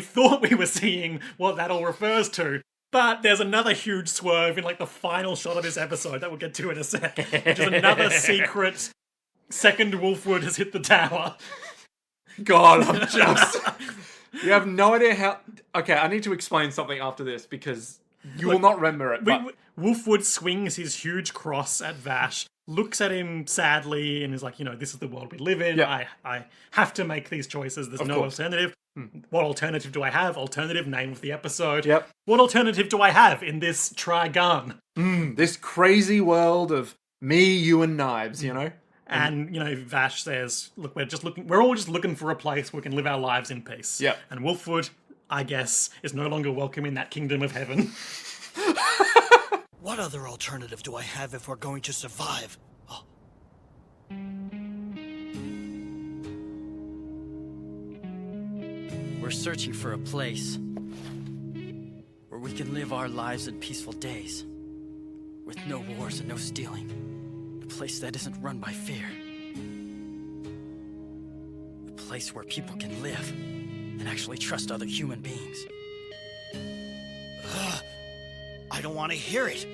thought we were seeing what that all refers to. But there's another huge swerve in like the final shot of this episode that we'll get to in a sec, which is another secret second Volfwood has hit the tower. God, I'm just... You have no idea how... Okay, I need to explain something after this because you will not remember it. But... Volfwood swings his huge cross at Vash, looks at him sadly, and is like, this is the world we live in. Yep. I have to make these choices. There's no alternative. What alternative do I have? Alternative, name of the episode. Yep. What alternative do I have in this Trigun? This crazy world of me, you, and knives, And, Vash says, look, we're all just looking for a place where we can live our lives in peace. Yep. And Volfwood, I guess, is no longer welcome in that kingdom of heaven. What other alternative do I have if we're going to survive? Oh. We're searching for a place where we can live our lives in peaceful days, with no wars and no stealing. A place that isn't run by fear. A place where people can live and actually trust other human beings. I don't want to hear it.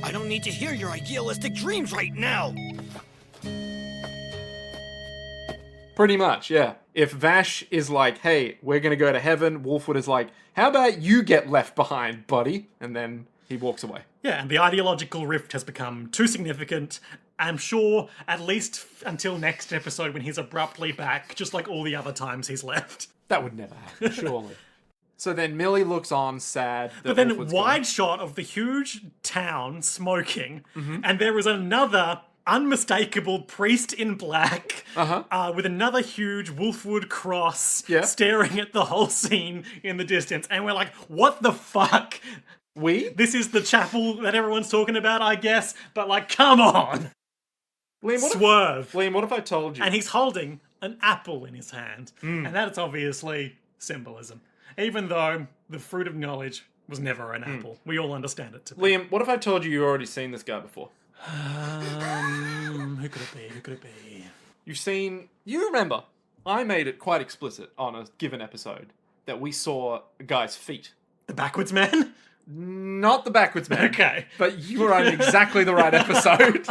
I don't need to hear your idealistic dreams right now. Pretty much, yeah. If Vash is like, hey, we're going to go to heaven, Volfwood is like, how about you get left behind, buddy? And then he walks away. Yeah, and the ideological rift has become too significant. I'm sure, at least until next episode when he's abruptly back, just like all the other times he's left. That would never happen, surely. So then Millie looks on, sad. But then wide shot of the huge town smoking, and there is another unmistakable priest in black with another huge Volfwood cross staring at the whole scene in the distance. And we're like, what the fuck? This is the chapel that everyone's talking about, I guess, but like, come on. Liam, Swerve. Liam, what if I told you? And he's holding an apple in his hand. And that's obviously symbolism. Even though the fruit of knowledge was never an apple. We all understand it to be. Liam, what if I told you you've already seen this guy before? Who could it be? Who could it be? You remember, I made it quite explicit on a given episode that we saw a guy's feet. The backwards man? Not the backwards man. Okay. But you were on exactly the right episode.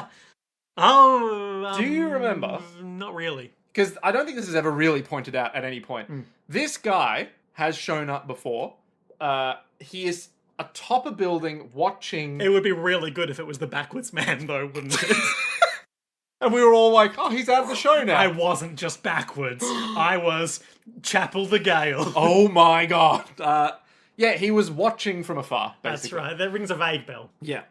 Oh, Do you remember? Not really. Because I don't think this is ever really pointed out at any point. This guy has shown up before. He is atop a building watching... It would be really good if it was the backwards man, though, wouldn't it? And we were all like, oh, he's out of the show now. I wasn't just backwards. I was Chapel the Gale. Oh my god. Yeah, he was watching from afar, basically. That's right. That rings a vague bell. Yeah.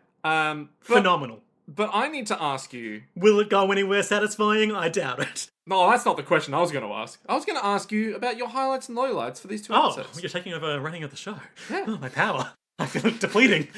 Phenomenal. But I need to ask you... Will it go anywhere satisfying? I doubt it. No, that's not the question I was going to ask. I was going to ask you about your highlights and lowlights for these two episodes. Oh, you're taking over running of the show. Yeah. Oh, my power. I feel it depleting.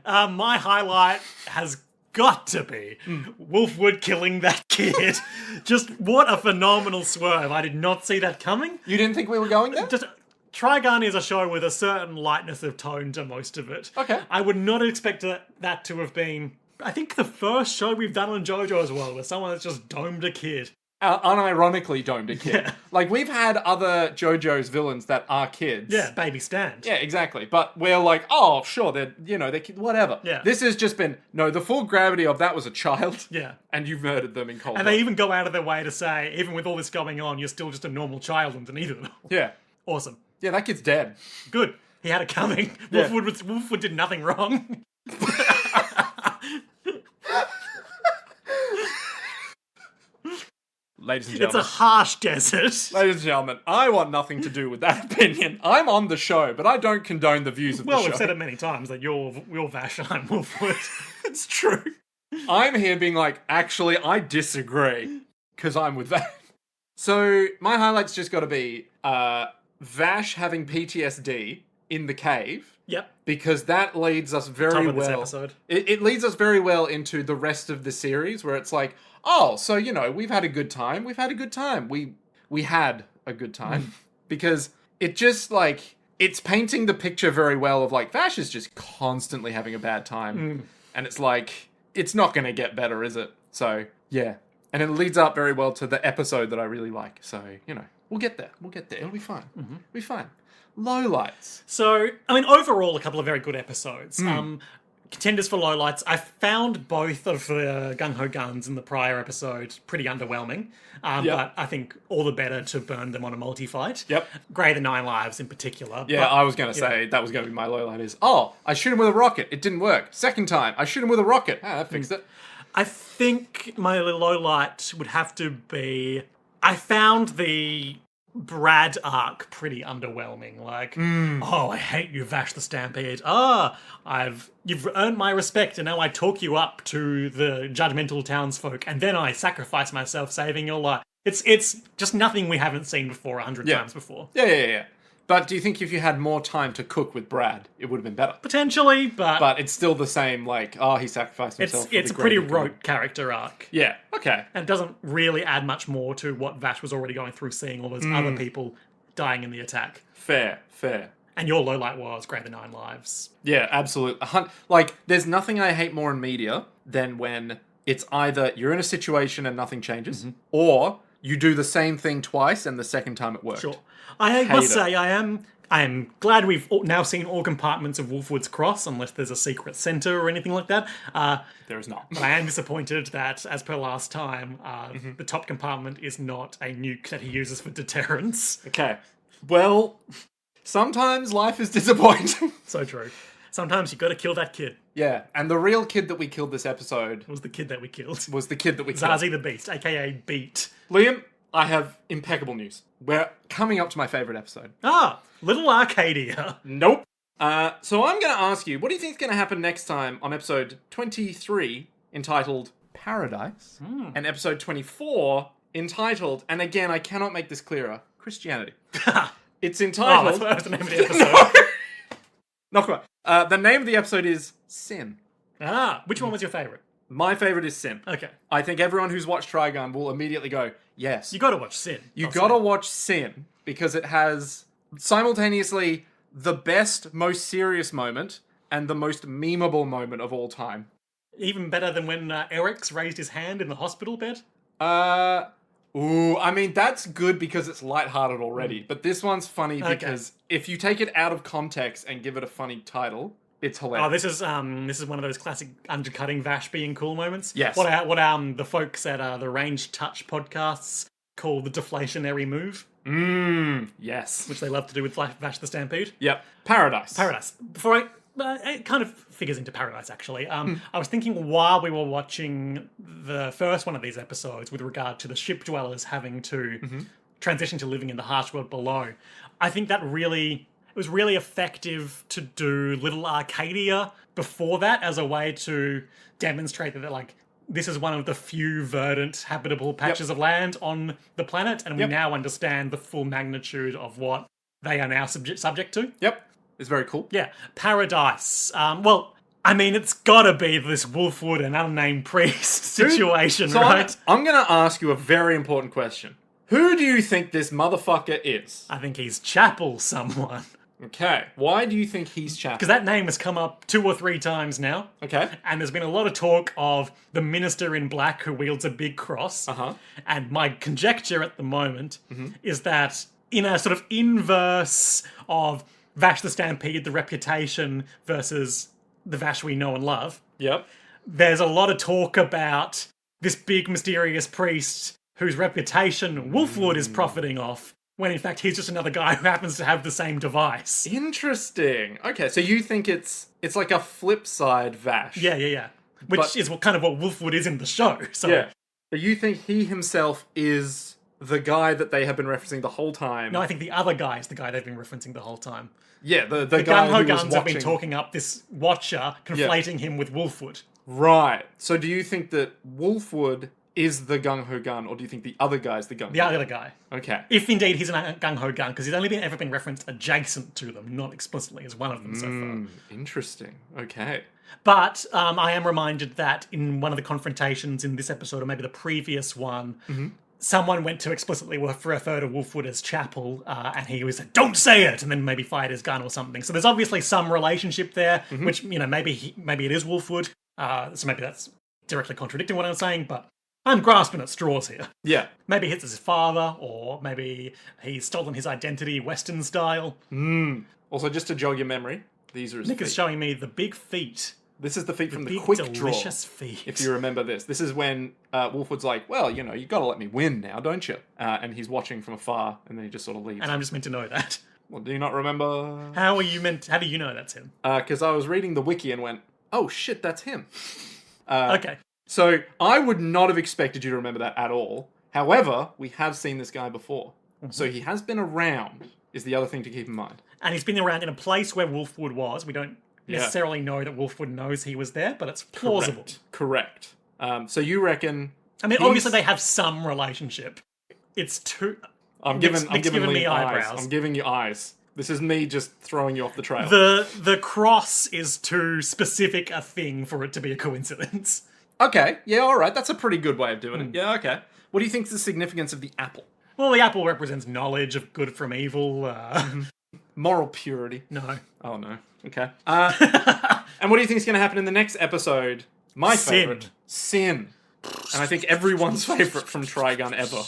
My highlight has got to be Volfwood killing that kid. Just what a phenomenal swerve. I did not see that coming. You didn't think we were going there? Just Trigun is a show with a certain lightness of tone to most of it. Okay. I would not expect that to have been, I think, the first show we've done on JoJo as well, where someone has just domed a kid. Unironically domed a kid. Yeah. Like, we've had other JoJo's villains that are kids. Yeah, baby stand. Yeah, exactly. But we're like, oh, sure, they're kids, whatever. Yeah. This has just been, no, the full gravity of that was a child. Yeah. And you murdered them in cold And blood. they even go out of their way to say, even with all this going on, you're still just a normal child underneath it all. Yeah. Awesome. Yeah, that kid's dead. Good. He had it coming. Yeah. Volfwood did nothing wrong. Ladies and It's a gentlemen. harsh desert. Ladies and gentlemen, I want nothing to do with that opinion. I'm on the show, but I don't condone the views of Well, the show. we've said it many times that you're Vash and I'm Volfwood. It's true. I'm here being like, actually, I disagree. Because I'm with that. So, my highlights just got to be Vash having PTSD in the cave. Yep. Because that leads us very Top of this well. episode. It leads us very well into the rest of the series, where it's like, oh, so we've had a good time. We've had a good time. We had a good time because it just it's painting the picture very well of like Vash is just constantly having a bad time, and it's like it's not going to get better, is it? So yeah, and it leads up very well to the episode that I really like. So we'll get there. We'll get there. It'll be fine. It'll be fine. Lowlights. So, I mean, overall, a couple of very good episodes. Contenders for lowlights. I found both of the Gung Ho Guns in the prior episode pretty underwhelming. But I think all the better to burn them on a multi-fight. Yep. Grey the Nine Lives in particular. Yeah, I was going to say that was going to be my lowlight is, I shoot him with a rocket. It didn't work. Second time, I shoot him with a rocket. That fixed it. I think my lowlight would have to be... I found the Brad arc pretty underwhelming. Like, I hate you, Vash the Stampede. You've earned my respect, and now I talk you up to the judgmental townsfolk, and then I sacrifice myself, saving your life. It's just nothing we haven't seen before 100 times before. Yeah. But do you think if you had more time to cook with Brad, it would have been better? Potentially, but it's still the same, he sacrificed himself. It's a pretty rote character arc. Yeah, okay. And it doesn't really add much more to what Vash was already going through, seeing all those other people dying in the attack. Fair. And your lowlight was Grey the Nine Lives. Yeah, absolutely. There's nothing I hate more in media than when it's either you're in a situation and nothing changes, or you do the same thing twice and the second time it worked. Sure. I must say, I am glad we've now seen all compartments of Volfwood's Cross, unless there's a secret center or anything like that. There is not. But I am disappointed that, as per last time, the top compartment is not a nuke that he uses for deterrence. Okay. Well, sometimes life is disappointing. So true. Sometimes you gotta kill that kid. Yeah, and the real kid that we killed this episode... Was the kid that we killed. Zazie the Beast, aka Beat. Liam, I have impeccable news. We're coming up to my favourite episode. Little Arcadia. Nope. So I'm going to ask you, what do you think is going to happen next time on episode 23, entitled Paradise, and episode 24, entitled, and again, I cannot make this clearer, Christianity. It's entitled... that was the name of the episode. Not quite. The name of the episode is Sin. Which one was your favourite? My favourite is Sin. Okay. I think everyone who's watched Trigun will immediately go, Yes. You got to watch Sin. You I'll gotta say. watch Sin because it has simultaneously the best, most serious moment and the most memeable moment of all time. Even better than when Eric's raised his hand in the hospital bed. I mean, that's good because it's lighthearted already. But this one's funny Okay. because if you take it out of context and give it a funny title, it's hilarious. Oh, this is one of those classic undercutting Vash being cool moments. Yes. What the folks at the Range Touch podcasts call the deflationary move, Yes. which they love to do with Vash the Stampede. Yep. Paradise. Paradise. It kind of figures into Paradise, actually. I was thinking while we were watching the first one of these episodes with regard to the ship dwellers having to transition to living in the harsh world below, I think that it was really effective to do Little Arcadia before that as a way to demonstrate that, like, this is one of the few verdant, habitable patches of land on the planet, and we now understand the full magnitude of what they are now subject to. Yep. It's very cool. Yeah, Paradise. Well, I mean, it's gotta be this Volfwood and unnamed priest situation, So right? I'm going to ask you a very important question. Who do you think this motherfucker is? I think he's Chapel someone. Okay. Why do you think he's Chapel? Because that name has come up 2 or 3 times now. Okay. And there's been a lot of talk of the minister in black who wields a big cross. Uh-huh. And my conjecture at the moment is that in a sort of inverse of Vash the Stampede, the reputation, versus the Vash we know and love, Yep. there's a lot of talk about this big mysterious priest whose reputation Volfwood is profiting off, when in fact he's just another guy who happens to have the same device. Interesting. Okay, so you think it's like a flip side Vash. Yeah. Which is kind of what Volfwood is in the show. So Yeah. But you think he himself is the guy that they have been referencing the whole time? No, I think the other guy is the guy they've been referencing the whole time. Yeah, the The guy Gung Ho who was Guns have been watching. talking up this Watcher, conflating him with Volfwood. Right. So do you think that Volfwood is the Gung Ho Gun, or do you think the other guy's the Gung Ho The other guy. Okay. If indeed he's a Gung Ho Gun, because he's only ever been referenced adjacent to them, not explicitly as one of them so far. Interesting. Okay. But I am reminded that in one of the confrontations in this episode, or maybe the previous one, someone went to explicitly refer to Volfwood as Chapel, and he was like, "Don't say it," and then maybe fired his gun or something. So there's obviously some relationship there, which, maybe it is Volfwood. So maybe that's directly contradicting what I'm saying, but I'm grasping at straws here. Yeah. Maybe it's his father, or maybe he's stolen his identity Western style. Also, just to jog your memory, these are his Nick feet. is showing me the big feet. This is the feet from the Big, quick draw. delicious feet. If you remember this. This is when Volfwood's like, well, you gotta let me win now, don't you? And he's watching from afar, and then he just sort of leaves. And I'm just meant to know that. Well, do you not remember? How do you know that's him? Because I was reading the wiki and went, oh shit, that's him. Okay. So I would not have expected you to remember that at all. However, we have seen this guy before. So he has been around, is the other thing to keep in mind. And he's been around in a place where Volfwood was. We don't necessarily know that Volfwood knows he was there, but it's plausible. Correct. So you reckon... I mean, obviously they have some relationship. It's too... I'm Nick's giving me me eyes. eyebrows. I'm giving you eyes. This is me just throwing you off the trail. The cross is too specific a thing for it to be a coincidence. Okay, yeah, alright. That's a pretty good way of doing it. Yeah, okay. What do you think is the significance of the apple? Well, the apple represents knowledge of good from evil. Moral purity. No. Oh, no. Okay. And what do you think is going to happen in the next episode? My Sin. favourite. Sin. And I think everyone's favourite from Trigun ever.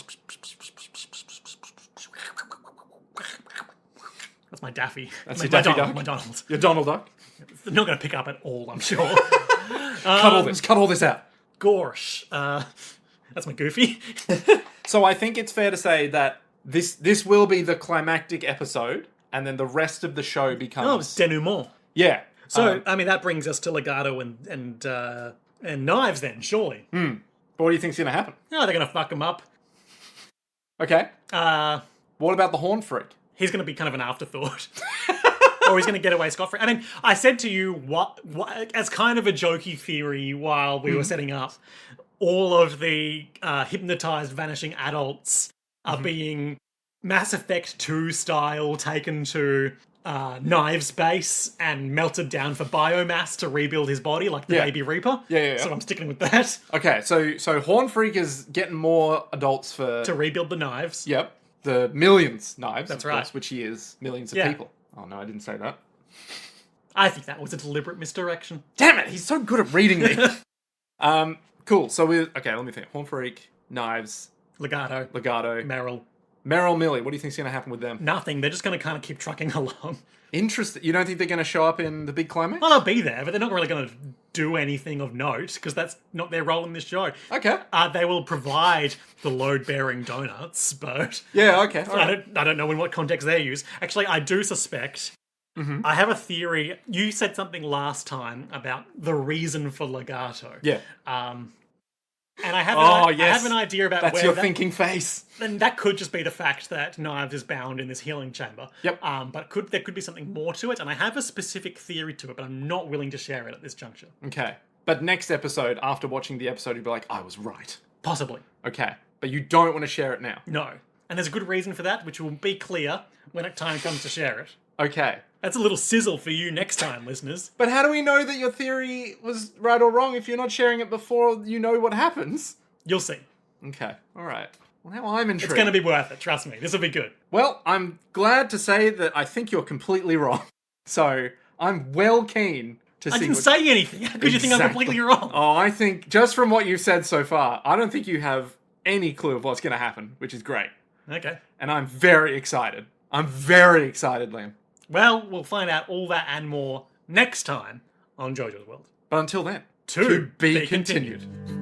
That's my Daffy. That's my, your Daffy Donald, Duck? My Donald. Your Donald Duck. They're not going to pick up at all, I'm sure. Cut all this out. Gorsh. That's my Goofy. So I think it's fair to say that this will be the climactic episode, and then the rest of the show becomes... Oh, it's denouement. Yeah. So, I mean, that brings us to Legato and Knives then, surely. But what do you think's going to happen? No, they're going to fuck him up. Okay. What about the Horn Freak? He's going to be kind of an afterthought. Or he's going to get away scot-free. I mean, I said to you, what as kind of a jokey theory while we were setting up, all of the hypnotized vanishing adults are being Mass Effect 2 style taken to Knives' base and melted down for biomass to rebuild his body, like the Yeah. Baby Reaper. Yeah. So I'm sticking with that. Okay, so Horn Freak is getting more adults for... To rebuild the knives. Yep. The millions knives, That's of course, right. which he is. Millions of Yeah. people. Oh, no, I didn't say that. I think that was a deliberate misdirection. Damn it, he's so good at reading me. Cool, so okay, let me think. Horn Freak, Knives, Legato. Merrill, Meryl. Millie. What do you think's going to happen with them? Nothing. They're just going to kind of keep trucking along. Interesting. You don't think they're going to show up in the big climax? Well, they'll be there, but they're not really going to do anything of note, because that's not their role in this show. Okay. They will provide the load-bearing donuts, but... Yeah, okay. All right. I don't know in what context they're used. Actually, I do suspect... I have a theory. You said something last time about the reason for Legato. Yeah. And I have, Oh, I yes. have an idea about That's where your that, thinking face. and that could just be the fact that Knives is bound in this healing chamber. Yep. But there could be something more to it, and I have a specific theory to it, but I'm not willing to share it at this juncture. Okay. But next episode, after watching the episode, you'll be like, I was right. Possibly. Okay. But you don't want to share it now. No. And there's a good reason for that, which will be clear when it time comes to share it. Okay. That's a little sizzle for you next time, listeners. But how do we know that your theory was right or wrong if you're not sharing it before you know what happens? You'll see. Okay. All right. Well, now I'm intrigued. It's going to be worth it, trust me. This will be good. Well, I'm glad to say that I think you're completely wrong. So, I'm well keen to see I didn't say anything. How could you think I'm Exactly. completely wrong? Oh, I think, just from what you've said so far, I don't think you have any clue of what's going to happen, which is great. Okay. And I'm very excited. I'm very excited, Liam. Well, we'll find out all that and more next time on JoJo's World. But until then, To be be continued. continued.